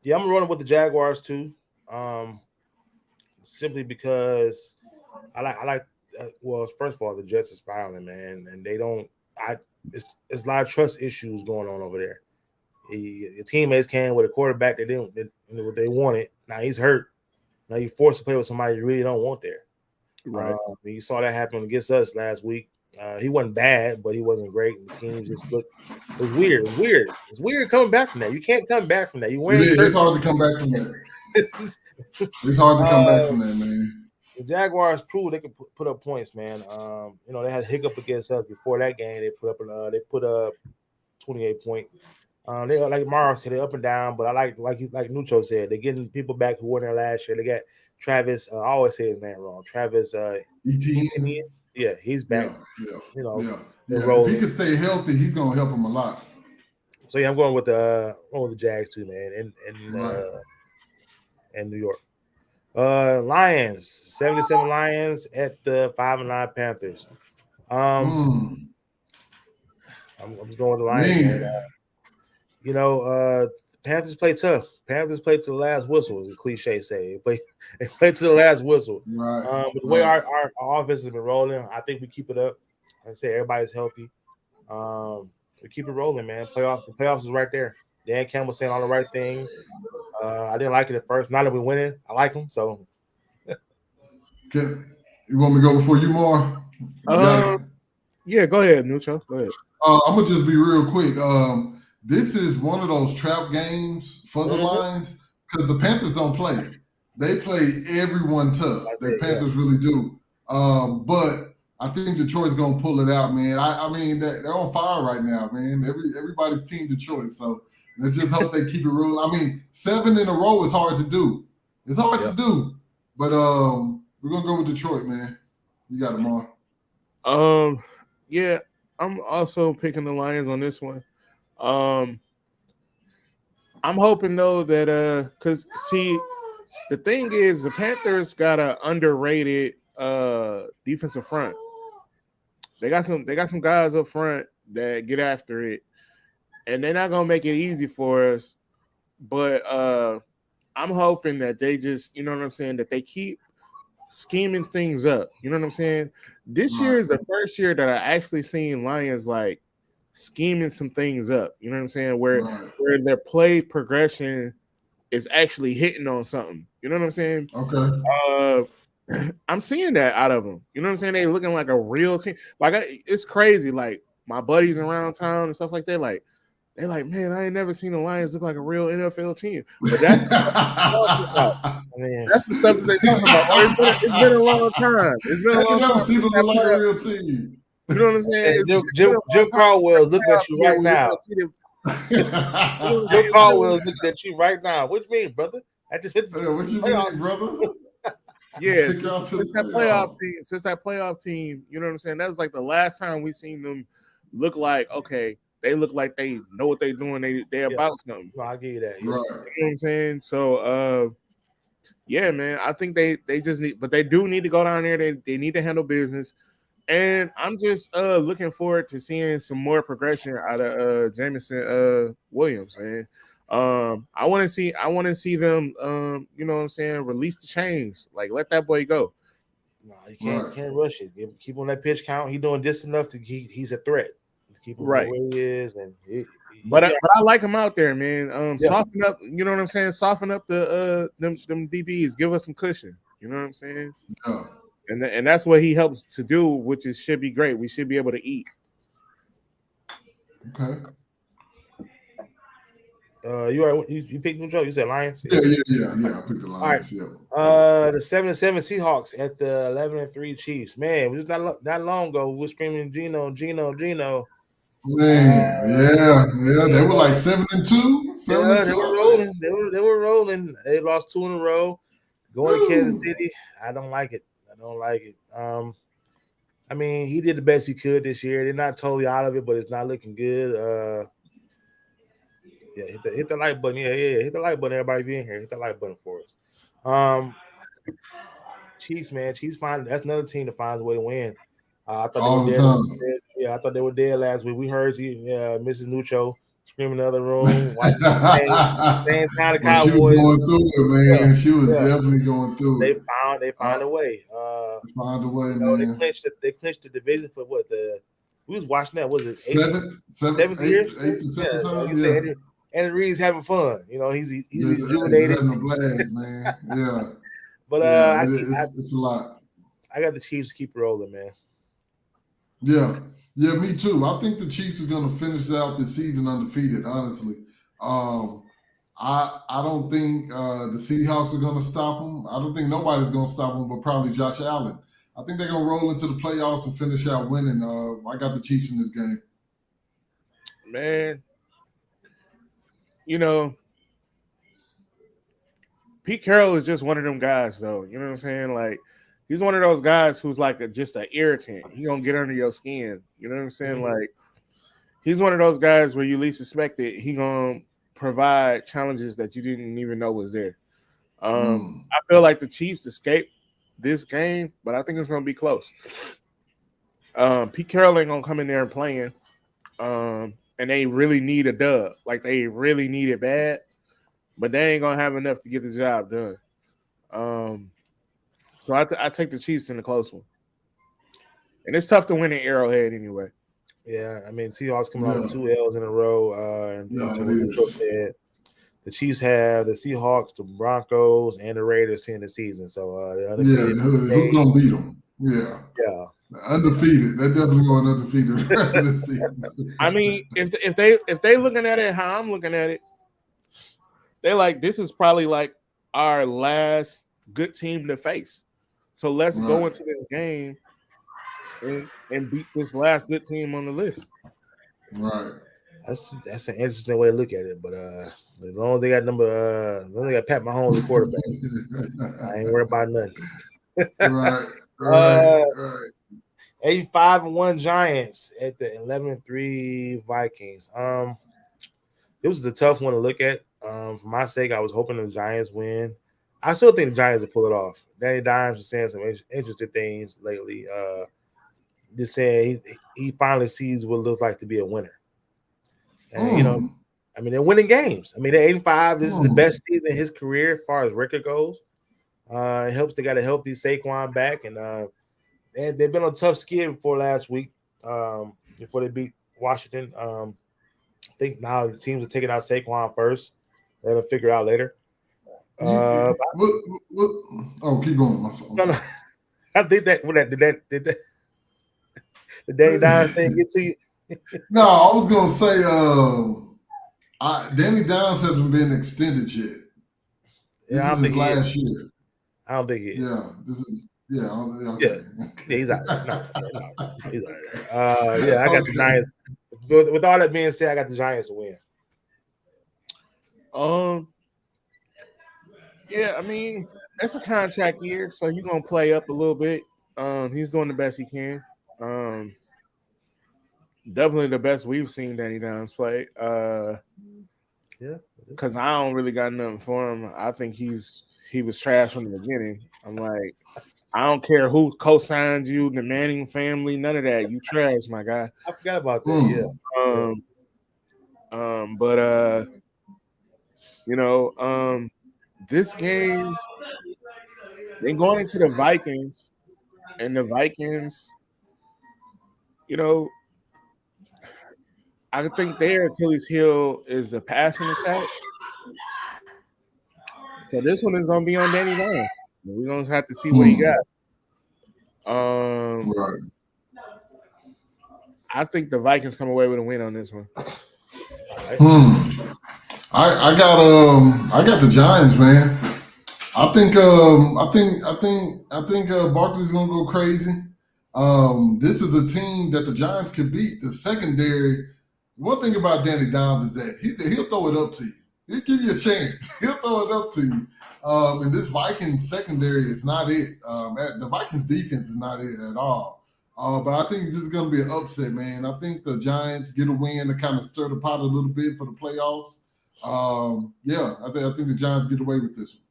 Yeah, I'm running with the Jaguars too. Simply because I like. Well, first of all, the Jets are spiraling, man, and they don't. It's a lot of trust issues going on over there. Your teammates came with a quarterback that didn't what they wanted. Now he's hurt. Now you're forced to play with somebody you really don't want there. Right. You saw that happen against us last week. He wasn't bad, but he wasn't great. The team just looked. It was weird. It was weird. It's weird coming back from that. You can't come back from that. You wearing It's hard to come back from that. It's hard to come back from that, man. The Jaguars proved they could put up points, man. They had a hiccup against us before that game. They put up 28 points. They like Mara said, they're up and down, but I like Nucho said, they're getting people back who were there last year. They got Travis. I always say his name wrong. Travis. Etienne. Yeah, he's back. Yeah. Yeah. If he can stay healthy, he's gonna help him a lot. So yeah, I'm going with the Jags too, man, and New York. Lions, 77 Lions at the 5-9 Panthers. I'm just going with the Lions. Man. Panthers play tough. Panthers play to the last whistle, as the cliche say. They play to the last whistle. Right. But the way our offense has been rolling, I think we keep it up. Like I say, everybody's healthy. We keep it rolling, man. The playoffs is right there. Dan Campbell saying all the right things. I didn't like it at first. Now that we're winning, I like him. So, you want me to go before you more? Yeah, go ahead, Nucho. Go ahead. I'm gonna just be real quick. This is one of those trap games for the Lions because the Panthers don't play. They play everyone tough. The Panthers really do. But I think Detroit's gonna pull it out, man. I mean, they're on fire right now, man. Everybody's team Detroit, so let's just hope they keep it real. I mean, 7 in a row is hard to do. It's hard to do, but we're gonna go with Detroit, man. You got them all. Yeah, I'm also picking the Lions on this one. I'm hoping though that because see, the thing is the Panthers got an underrated defensive front. They got some guys up front that get after it, and they're not gonna make it easy for us. But I'm hoping that they just, you know what I'm saying, that they keep scheming things up. You know what I'm saying? This year is the first year that I actually seen Lions like scheming some things up. You know what I'm saying? Where their play progression is actually hitting on something. You know what I'm saying? Okay. I'm seeing that out of them. You know what I'm saying? They looking like a real team. Like it's crazy. Like my buddies around town and stuff like that. Like they like, man, I ain't never seen the Lions look like a real NFL team. But that's that's the stuff that they talking about. Oh, it's been a long time. It's been a long time. Never seen them look like a real team. You know what I'm saying? Jim Caldwell's looking at you right now. Jim Caldwell's looking at you right now. What you mean, brother? I just hit the what you mean, brother? Yeah, since that playoff team, you know what I'm saying? That's like the last time we seen them look like, okay, they look like they know what they're doing. They're about something. No, I'll give you that. Right. You know what I'm saying? So yeah, man, I think they just need, but they do need to go down there. They need to handle business. And I'm just looking forward to seeing some more progression out of Jameson Williams, man. I want to see them you know what I'm saying, release the chains, like let that boy go. No, you can't rush it. Keep on that pitch count. He's doing just enough to he's a threat. Let's keep him where he is, and but I like him out there, man. Soften up, you know what I'm saying? Soften up the them DBs, give us some cushion. You know what I'm saying? Yeah. And that's what he helps to do, which should be great. We should be able to eat. Okay. You picked New Joe. You said Lions. Yeah. I picked the Lions. All right. The 7-7 Seahawks at the 11-3 Chiefs. Man, it was not long ago. We were screaming Geno. Man, they were like 7-2. Yeah, they were rolling. They were rolling. They lost 2 in a row. Going to Kansas City, I don't like it. I mean, he did the best he could this year. They're not totally out of it, but it's not looking good. Hit the like button. Yeah. Hit the like button. Everybody being here. Hit the like button for us. Chiefs, man. Chiefs that's another team that finds a way to win. I thought they were dead. Yeah, I thought they were dead last week. We heard you, Mrs. Nucho screaming in the other room. Same time the Cowboys. She was going through it, man. She was definitely going through it. They found a way. Found a way, man. They clinched the division for what we was watching that. Was it seventh year? Eighth to seventh time. Yeah. Andy Reid's having fun. You know, he's rejuvenated. He's having a blast, man. Yeah. But it's a lot. I got the Chiefs to keep rolling, man. Yeah, me too. I think the Chiefs are going to finish out the season undefeated. Honestly, I don't think the Seahawks are going to stop them. I don't think nobody's going to stop them, but probably Josh Allen. I think they're going to roll into the playoffs and finish out winning. I got the Chiefs in this game. Man, you know, Pete Carroll is just one of them guys, though. You know what I'm saying? Like, he's one of those guys who's like just an irritant. He gonna get under your skin. You know what I'm saying? Mm-hmm. Like, he's one of those guys where you least expect it. He gonna provide challenges that you didn't even know was there. I feel like the Chiefs escaped this game, but I think it's gonna be close. Pete Carroll ain't gonna come in there and playing, and they really need a dub. Like, they really need it bad, but they ain't gonna have enough to get the job done. So I take the Chiefs in a close one. And it's tough to win in Arrowhead anyway. Yeah, I mean, Seahawks coming out with 2 L's in a row. The Chiefs have the Seahawks, the Broncos, and the Raiders in the season. So who's gonna beat them? Yeah. Undefeated. They're definitely going undefeated the rest of the season. I mean, if they looking at it how I'm looking at it, they're like, this is probably like our last good team to face. So let's go into this game and beat this last good team on the list. Right. That's an interesting way to look at it. But as long as they got as long as they got Pat Mahomes at quarterback, I ain't worried about nothing. Right. Right. uh, Right. 85-1 Giants at the 11-3 Vikings. It was a tough one to look at. For my sake, I was hoping the Giants win. I still think the Giants will pull it off. Danny Dimes was saying some interesting things lately. Just saying he finally sees what it looks like to be a winner. And Mm, I mean, they're winning games. I mean, they're 8-5. This is the mm, best season in his career as far as record goes. It helps they got a healthy Saquon back, and they've been on a tough skid before last week. Before they beat Washington. I think now the teams are taking out Saquon first. They'll figure out later. Uh, what, oh, keep going. I'm sorry. no, no, I think that did that the Danny Dimes thing get to you? No, I was gonna say, Danny Downs hasn't been extended yet. Yeah, This I is don't think his he is. last year. I don't think he is. Yeah, this is Yeah, okay. yeah, he's out there. No, he's out there. Yeah, I got the Okay. Giants. With all that being said, I got the Giants to win. Um, yeah, I mean, it's a contract year, so he's gonna play up a little bit. He's doing the best he can. Um, Definitely the best we've seen Danny Dimes play. Yeah, Because I don't really got nothing for him. I think he was trash from the beginning. I'm like, I don't care who co-signed you, the Manning family, none of that. You trash, my guy. I forgot about that. Yeah. But this game, they going into the Vikings, and the Vikings, you know, I think their Achilles heel is the passing attack. So this one is gonna be on Danny Dimes. We're gonna have to see what he got. Right. I think the Vikings come away with a win on this one. Right. I got the Giants, man. I think Barkley's gonna go crazy. This is a team that the Giants could beat. The secondary. One thing about Danny Downs is that he'll throw it up to you. He'll give you a chance. He'll throw it up to you. And this Vikings secondary is not it. The Vikings defense is not it at all. But I think this is going to be an upset, man. I think the Giants get a win to kind of stir the pot a little bit for the playoffs. I think the Giants get away with this one.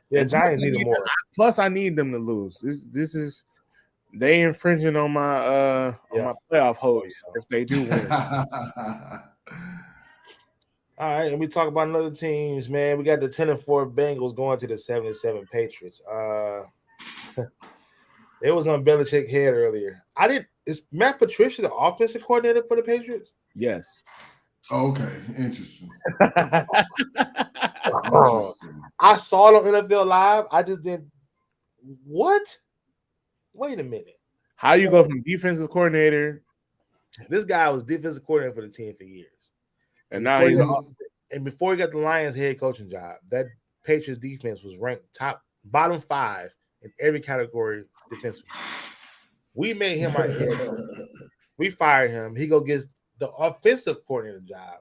Yeah, Giants need more. Plus, I need them to lose. This is they infringing on my playoff hopes if they do win. All right, and we talk about another teams, man. We got the 10-4 Bengals going to the 7-7 Patriots. It was on Belichick's head earlier. Is Matt Patricia the offensive coordinator for the Patriots? Yes. Okay, interesting. I saw it on NFL Live. I just didn't. What? Wait a minute. How you go from defensive coordinator? This guy was defensive coordinator for the team for years, and now before he got the Lions head coaching job, that Patriots defense was ranked bottom 5 in every category defensively. We made him our head coach. We fired him. He go get the offensive coordinator job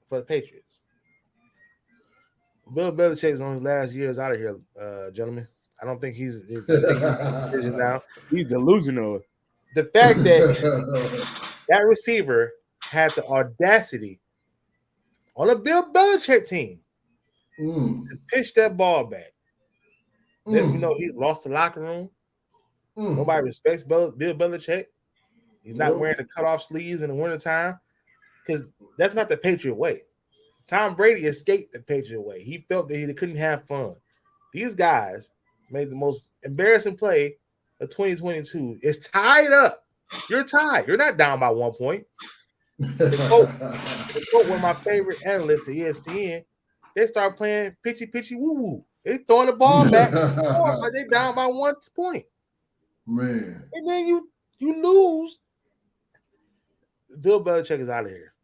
for the Patriots. Bill Belichick's on his last years out of here, gentlemen. I don't think he's now. He's delusional. The fact that receiver had the audacity on a Bill Belichick team to pitch that ball back. Let me know he's lost the locker room. Nobody respects Bill Belichick. He's not wearing the cutoff sleeves in the wintertime because that's not the Patriot way. Tom Brady escaped the Patriot way. He felt that he couldn't have fun. These guys made the most embarrassing play of 2022. It's tied up. You're tied. You're not down by 1 point. The quote one of my favorite analysts at ESPN, they start playing pitchy woo woo. They throwing the ball back like they down by 1 point. Man. And then you lose. Bill Belichick is out of here.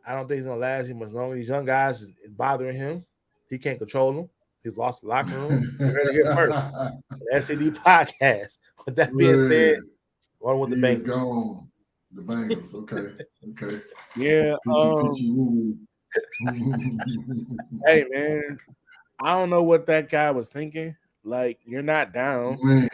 I don't think he's gonna last him as long as these young guys is bothering him. He can't control them. He's lost the locker room. You heard it here first. The SED podcast. With that being said, Man, one with the he is Bengals. gone. The Bengals. Okay. Okay. Yeah. Pitchy woo. Hey man, I don't know what that guy was thinking. Like, you're not down Man,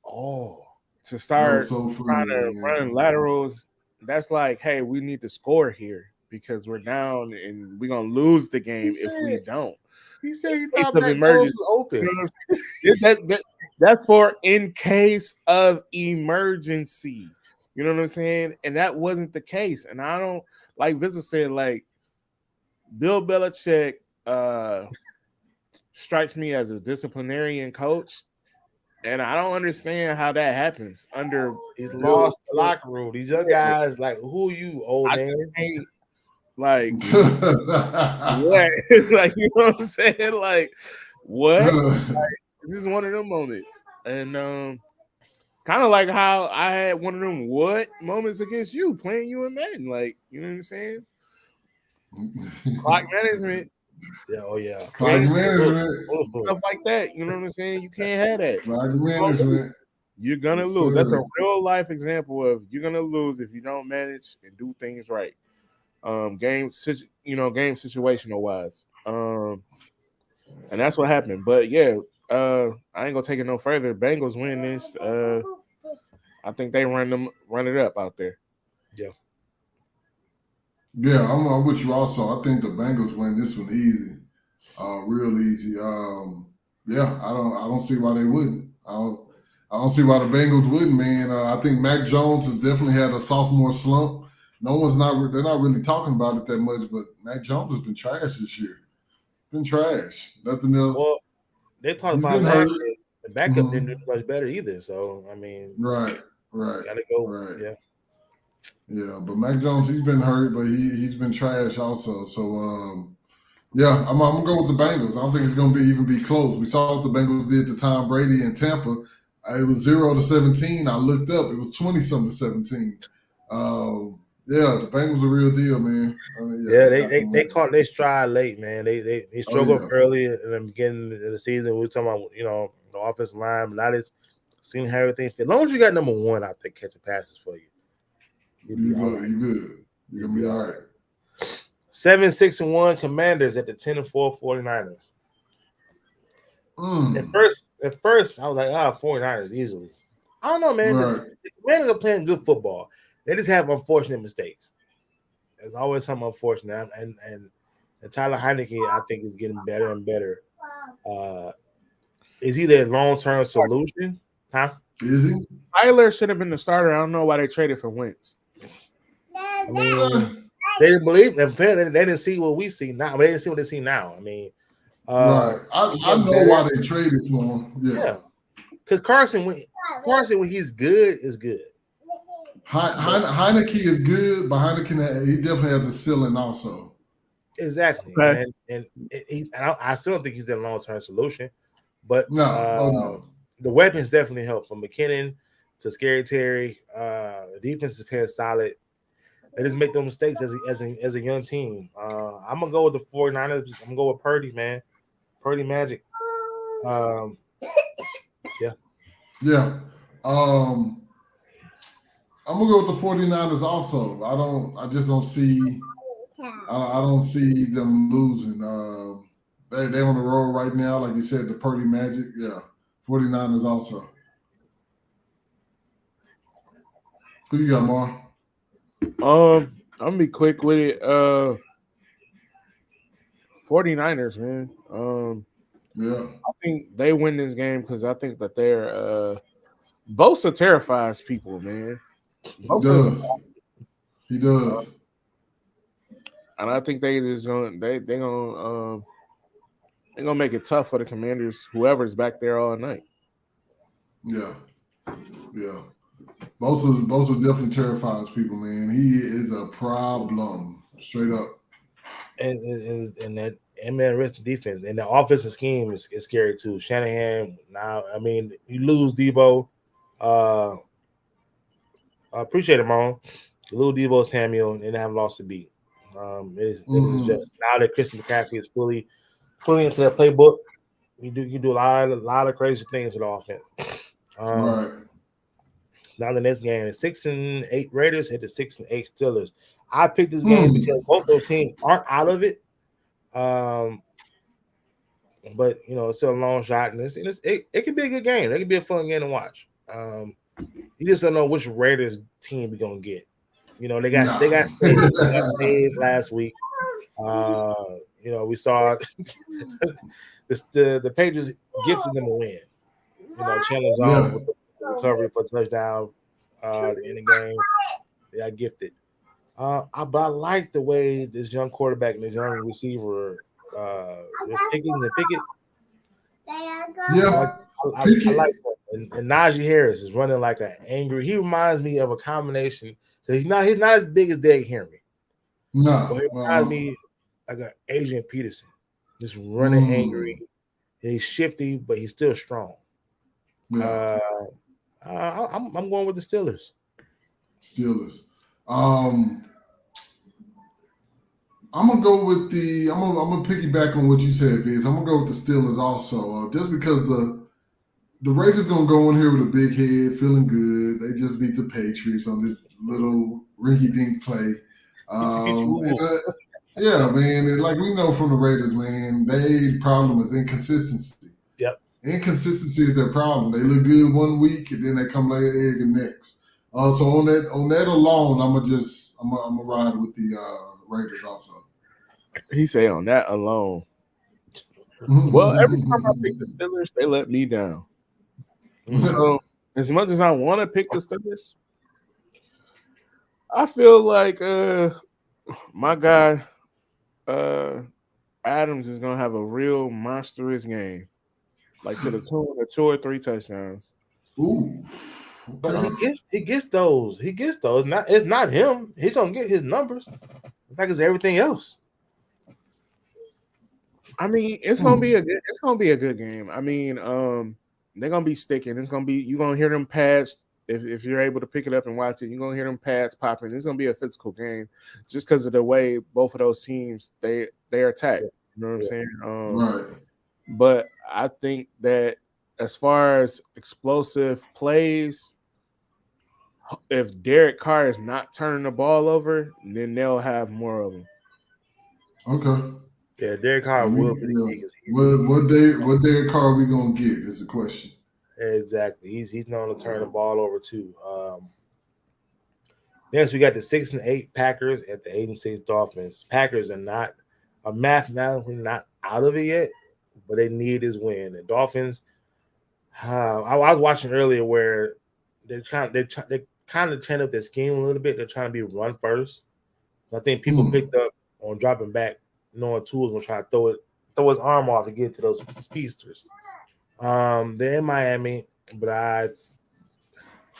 Oh, to that was start so funny, trying to man. run laterals. That's like, hey, we need to score here because we're down and we're gonna lose the game if we don't. he said he Case thought of that goal emergency. was open. You know what I'm saying? That's for in case of emergency. You know what I'm saying? And that wasn't the case. And I don't, like Vissel said, like Bill Belichick strikes me as a disciplinarian coach. And I don't understand how that happens under He's Bill. lost the locker room. These young guys, like, who are you, old I man? just can't, like, what? Like, you know what I'm saying? Like, what? This is one of them moments. And kind of like how I had one of them what moments against you playing you in Madden. Like, you know what I'm saying? Clock management. Yeah, oh yeah. Clock management. Stuff like that. You know what I'm saying? You can't have that. Clock management. You're gonna Yes, lose. sir. That's a real life example of you're gonna lose if you don't manage and do things right. Game situational wise. And that's what happened. But yeah, I ain't gonna take it no further. Bengals win this. I think they run it up out there. Yeah, I'm with you also. I think the Bengals win this one easy. Real easy. Yeah, I don't see why they wouldn't. I don't see why the Bengals wouldn't, man. I think Mac Jones has definitely had a sophomore slump. They're not really talking about it that much, but Mac Jones has been trash this year. Been trash. Nothing else. Well, they talked He's about been last hurt. year. The backup didn't do much better either. So I mean, Right. gotta go. Right. Yeah. Yeah, but Mac Jones, he's been hurt, but he's been trash also. So yeah, I'm gonna go with the Bengals. I don't think it's gonna even be close. We saw what the Bengals did to Tom Brady in Tampa. It was 0-17. I looked up, it was 20-something to 17. Yeah, the Bengals are real deal, man. They caught their stride late, man. They struggled early in the beginning of the season. We were talking about the offensive line, but now they've seen how everything fit. As long as you got number one, I think catching passes for you. You're good. You're gonna be all right. 7-6-1 Commanders at the 10-4 49ers. At first, I was like, 49ers easily. I don't know, man. Right. The Commanders are playing good football. They just have unfortunate mistakes. There's always something unfortunate. And Tyler Heineke, I think, is getting better and better. Is he the long-term solution? Huh? Is he? Tyler should have been the starter. I don't know why they traded for Wentz. I mean, they didn't believe them. They didn't see what we see now. They didn't see what they see now. I mean, right. I know why they traded for him. Yeah. Because Carson, when he's good, is good. Heineke is good, but Heineke, he definitely has a ceiling also. Exactly. Okay. And I still don't think he's the long-term solution. But no. The weapons definitely help, from McKinnon to Scary Terry. The defense is playing solid. They just make those mistakes as a young team. I'm gonna go with the 49ers. I'm gonna go with Purdy, man. Purdy Magic. Yeah. Yeah. I'm gonna go with the 49ers also. I just don't see I don't see them losing. They're on the road right now, like you said, the Purdy Magic. Yeah. 49ers also. Who you got, Mar? I'm gonna be quick with it. 49ers, man. Yeah. I think they win this game because I think that they're Bosa terrifies people, man. He does. And I think they're gonna make it tough for the Commanders, whoever's back there all night. Yeah. Bosa definitely terrifies people, man. He is a problem, straight up. And that man risk defense and the offensive scheme is scary too. Shanahan, now, I mean, you lose Debo. I appreciate him on. You lose Debo Samuel and have lost the beat. It is just now that Christian McCaffrey is fully putting into their playbook. You do a lot of crazy things with offense. Right. Now the next game, the 6-8 Raiders hit the 6-8 Steelers. I picked this game Hmm. because both those teams aren't out of it. But it's still a long shot, and it could be a good game. It could be a fun game to watch. You just don't know which Raiders team we're gonna get. They got Nah. saved last week. We saw the Patriots gifted them a win. Chandler's Yeah. on with the recovery for touchdown at the end of the game. They got gifted. But I like the way this young quarterback and this young receiver, Pickett. Yeah. I like that. And Najee Harris is running like an angry. He reminds me of a combination. So he's not as big as Derrick Henry. No. But he reminds me like an Adrian Peterson. Just running angry. He's shifty, but he's still strong. Yeah. I'm going with the Steelers. I'm gonna go with the. I'm gonna piggyback on what you said, Viz. I'm gonna go with the Steelers also, just because the Raiders gonna go in here with a big head, feeling good. They just beat the Patriots on this little rinky-dink play. Yeah, man. And like we know from the Raiders, man, their problem is inconsistency. Yep. Inconsistency is their problem. They look good one week and then they come lay an egg the next. So on that alone, I'm gonna ride with the Raiders also. He say on that alone. Well, every time I pick the Steelers, they let me down. So as much as I want to pick the Steelers, I feel like my guy Adams is gonna have a real monstrous game, like to the tune of 2 or 3 touchdowns. Ooh. But he gets those. He gets those. It's not him. He's gonna get his numbers. It's like it's everything else. I mean, it's gonna be a good game. I mean, they're gonna be sticking. You're gonna hear them pads if you're able to pick it up and watch it. You're gonna hear them pads popping. It's gonna be a physical game just because of the way both of those teams they attack. You know what I'm saying? Right. But I think that as far as explosive plays, if Derek Carr is not turning the ball over, then they'll have more of them. Okay. Yeah, Derek Carr will be the biggest. What Derek Carr are we gonna get is the question. Exactly. He's known to turn the ball over too. Next, we got the 6-8 Packers at the 8-6 Dolphins. Packers are mathematically not out of it yet, but they need this win. The Dolphins. I was watching earlier where they kind of change up their scheme a little bit. They're trying to be run first. I think people picked up on dropping back, knowing Tua's gonna try to throw his arm off to get to those speedsters. They're in Miami, but I'm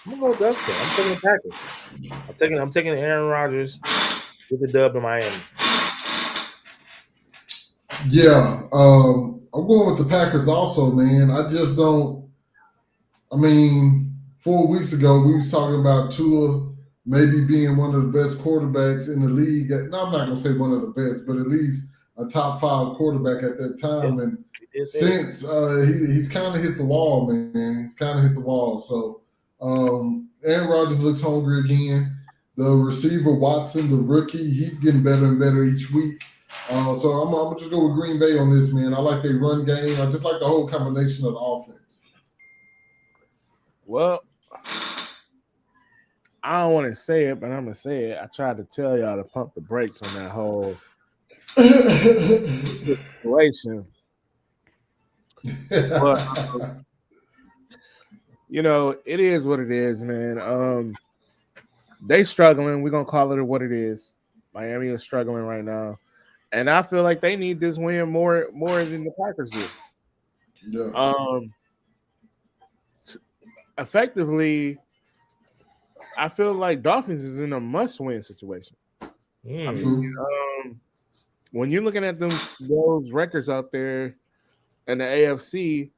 gonna go with the upset. I'm taking the Packers. I'm taking Aaron Rodgers with the dub in Miami. Yeah, I'm going with the Packers also, man. I just don't. I mean, 4 weeks ago we was talking about Tua maybe being one of the best quarterbacks in the league. No, I'm not gonna say one of the best, but at least a top 5 quarterback at that time. Yeah. And since he's kind of hit the wall, man. He's kind of hit the wall. So Aaron Rodgers looks hungry again. The receiver Watson, the rookie, he's getting better and better each week. So I'm gonna just go with Green Bay on this, man. I like their run game. I just like the whole combination of the offense. Well, I don't want to say it, but I'm gonna say it. I tried to tell y'all to pump the brakes on that whole situation. But it is what it is, man. They struggling. We're gonna call it what it is. Miami is struggling right now. And I feel like they need this win more than the Packers do. Yeah. Effectively, I feel like Dolphins is in a must-win situation. I mean, when you're looking at those records out there in the AFC,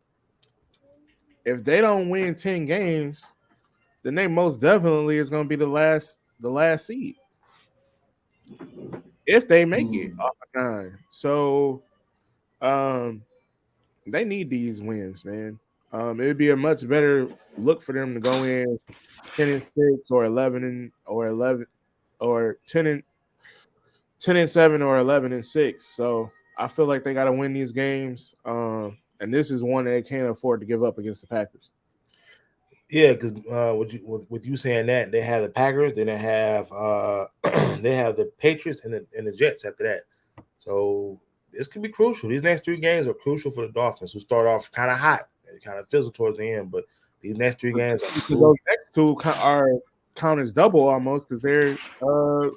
if they don't win 10 games, then they most definitely is going to be the last seed. If they make it off of 9. So Um, they need these wins, man. It'd be a much better look for them to go in 10-6 or 11 or 10-7 or 11-6. So I feel like they got to win these games. And this is one they can't afford to give up against the Packers. Yeah, because with you saying that, they have the Packers, then they have they have the Patriots and the Jets after that. So this could be crucial. These next three games are crucial for the Dolphins, who start off kind of hot and kind of fizzle towards the end. But these next three games are Because crucial. those next two are count as double almost because they're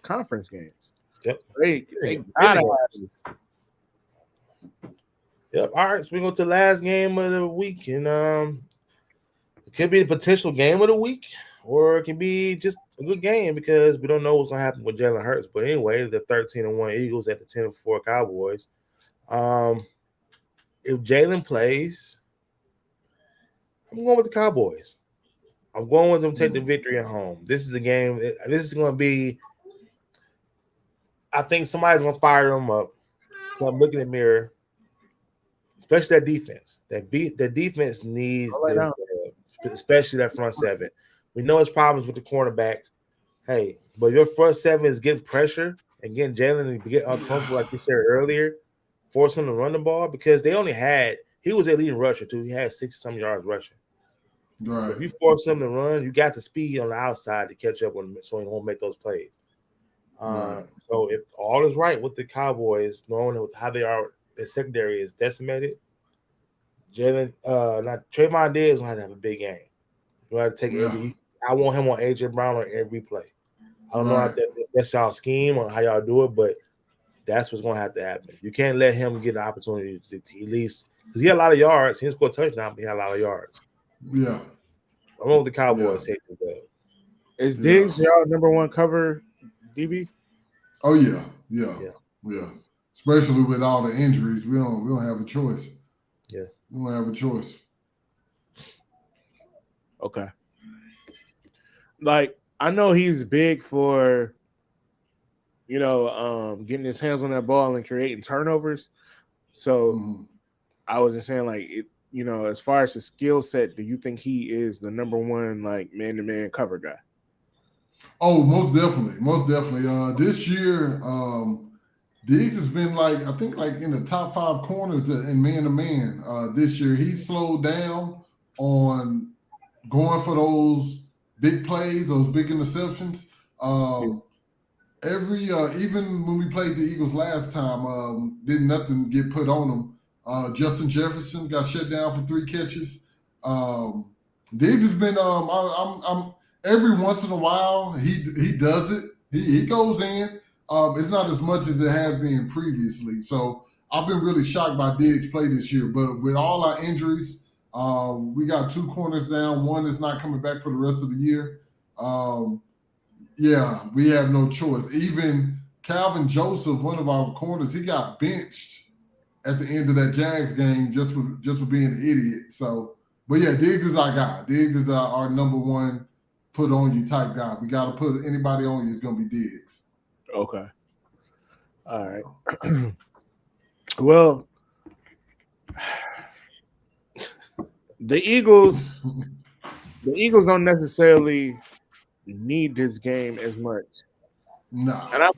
conference games. Yep. They gotta have this. Yep. All right, so we go to the last game of the week, and it could be the potential game of the week, or it can be just a good game because we don't know what's gonna happen with Jalen Hurts. But anyway, the 13-1 Eagles at the 10-4 Cowboys. If Jalen plays, I'm going with the Cowboys. I'm going with them to take the victory at home. This is a game. This is going to be. I think somebody's going to fire them up. So I'm looking in the mirror, especially that defense. That defense needs this, especially that front seven. We know it's problems with the cornerbacks. Hey, but your front seven is getting pressure and getting Jalen to get uncomfortable, like you said earlier, force him to run the ball because they only had. He was a leading rusher too. He had 60-some yards rushing. Right. If you force them to run, you got the speed on the outside to catch up with them, so he won't make those plays. Right. So if all is right with the Cowboys, knowing how they are, the secondary is decimated. Jalen, not Trayvon Diggs gonna have a big game. You have to take every. I want him on AJ Brown on every play. I don't know if that's y'all scheme or how y'all do it, but that's what's gonna have to happen. You can't let him get an opportunity to at least because he had a lot of yards. He didn't score a touchdown, but he had a lot of yards. Yeah. I want the Cowboys take the dub. Is Diggs y'all number one cover DB? Oh yeah. Especially with all the injuries, we don't have a choice. Yeah, we don't have a choice. Okay. Like I know he's big for, getting his hands on that ball and creating turnovers. So I wasn't saying like it. As far as his skill set, do you think he is the number one like man-to-man cover guy? Oh, most definitely. This year, Diggs has been I think in the top 5 corners in man-to-man. This year, he slowed down on going for those big plays, those big interceptions. Even when we played the Eagles last time, didn't nothing get put on them. Justin Jefferson got shut down for 3 catches. Diggs has been. I'm every once in a while he does it. He goes in. It's not as much as it has been previously. So I've been really shocked by Diggs' play this year. But with all our injuries, we got 2 corners down. One is not coming back for the rest of the year. Yeah, we have no choice. Even Calvin Joseph, one of our corners, he got benched at the end of that Jags game just for being an idiot. So, but yeah, Diggs is our guy. Diggs is our number one put on you type guy. We got to put anybody on you. It's gonna be Diggs. Okay. All right. Well, the Eagles don't necessarily need this game as much. No. And I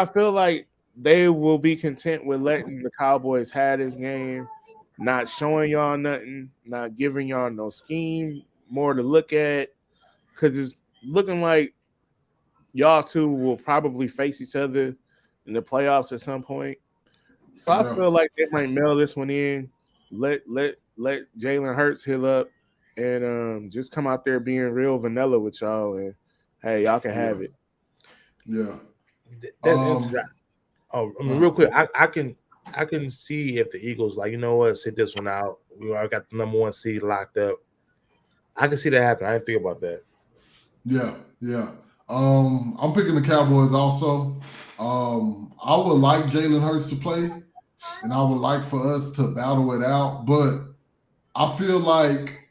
feel like they will be content with letting the Cowboys have this game, not showing y'all nothing, not giving y'all no scheme, more to look at, because it's looking like y'all two will probably face each other in the playoffs at some point. So I feel like they might mail this one in, let Jalen Hurts heal up, and just come out there being real vanilla with y'all, and hey, y'all can have it. Yeah. That's interesting. Real quick, I can see if the Eagles sit this one out. We already got the number 1 seed locked up. I can see that happen. I didn't think about that. Yeah. I'm picking the Cowboys also. I would like Jalen Hurts to play, and I would like for us to battle it out. But I feel like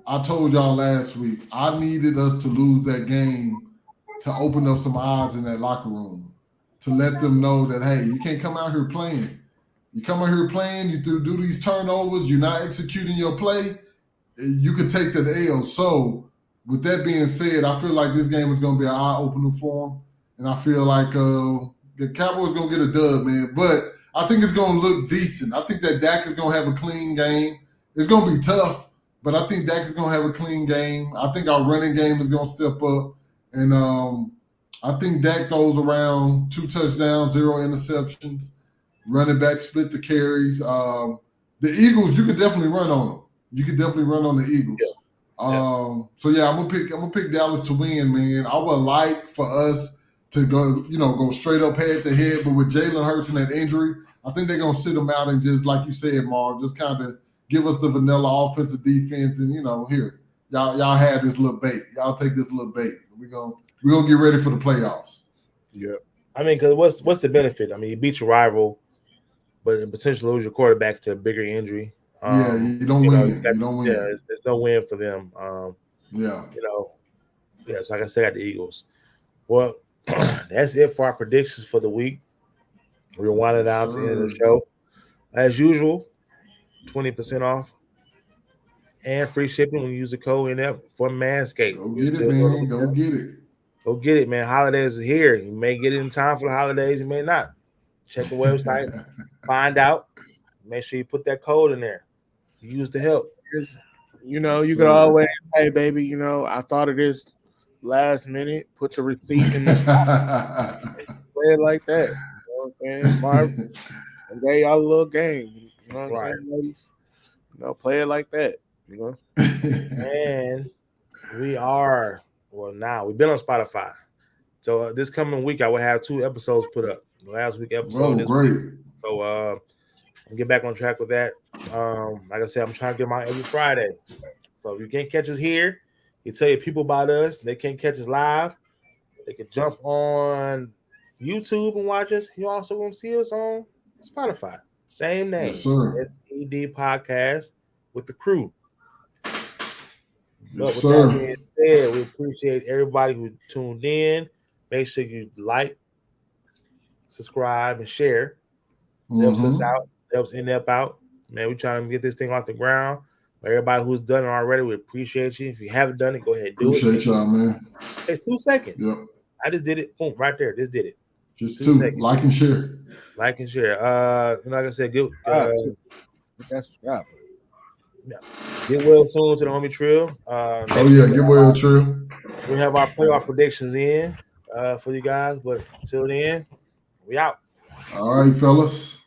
I told y'all last week, I needed us to lose that game to open up some eyes in that locker room, to let them know that, hey, you can't come out here playing. You come out here playing, you do these turnovers, you're not executing your play, you could take to the L. So, with that being said, I feel like this game is going to be an eye opener for them, and I feel like the Cowboys going to get a dub, man. But I think it's going to look decent. I think that Dak is going to have a clean game. It's going to be tough, but I think Dak is going to have a clean game. I think our running game is going to step up, and I think Dak throws around 2 touchdowns, 0 interceptions. Running back split the carries. The Eagles, you could definitely run on them. You could definitely run on the Eagles. So yeah, I'm gonna pick Dallas to win, man. I would like for us to go straight up head to head, but with Jalen Hurts and that injury, I think they're gonna sit him out and just, like you said, Mark, just kind of give us the vanilla offensive defense, and here, y'all have this little bait. Y'all take this little bait. We're gonna get ready for the playoffs. Yeah. I mean, because what's the benefit? I mean, you beat your rival, but potentially lose your quarterback to a bigger injury. You don't win. You don't win. Yeah, there's no win for them. Yeah. So like I said, I got the Eagles. Well, that's it for our predictions for the week. We're winding down to the end of the show. As usual, 20% off and free shipping when you use the code ANEP for Manscaped. Go get it, man. Go get it. Go get it, man. Holidays are here. You may get it in time for the holidays. You may not. Check the website. Find out. Make sure you put that code in there. Use the help. You could always, hey, baby, I thought of this last minute. Put the receipt in the spot. Play it like that. You know what I'm saying? Marvin, and gave y'all a little game. You know what I'm saying, ladies? Play it like that. And we are, now we've been on Spotify. So this coming week, I will have 2 episodes put up. Last week episode. Great. Week. So I'll get back on track with that. Like I said, I'm trying to get them out every Friday. So if you can't catch us here, you tell your people about us. They can't catch us live. They can jump on YouTube and watch us. You also going to see us on Spotify. Same name. Yes, sir. SED Podcast with the crew. Yes, But sir. with that being said, we appreciate everybody who tuned in. Make sure you like, subscribe, and share. Helps us out. Helps ANEP out. Man, we're trying to get this thing off the ground. Everybody who's done it already, we appreciate you. If you haven't done it, go ahead and do Appreciate y'all, man. It's 2 seconds. Yep. I just did it. Boom, right there. Just did it. Just 2 seconds. Like and share. Like and share. Like I said, get subscribe. Get well soon to the homie Trill. Get well, Trill. We have our playoff predictions in for you guys, but until then, we out. All right, fellas.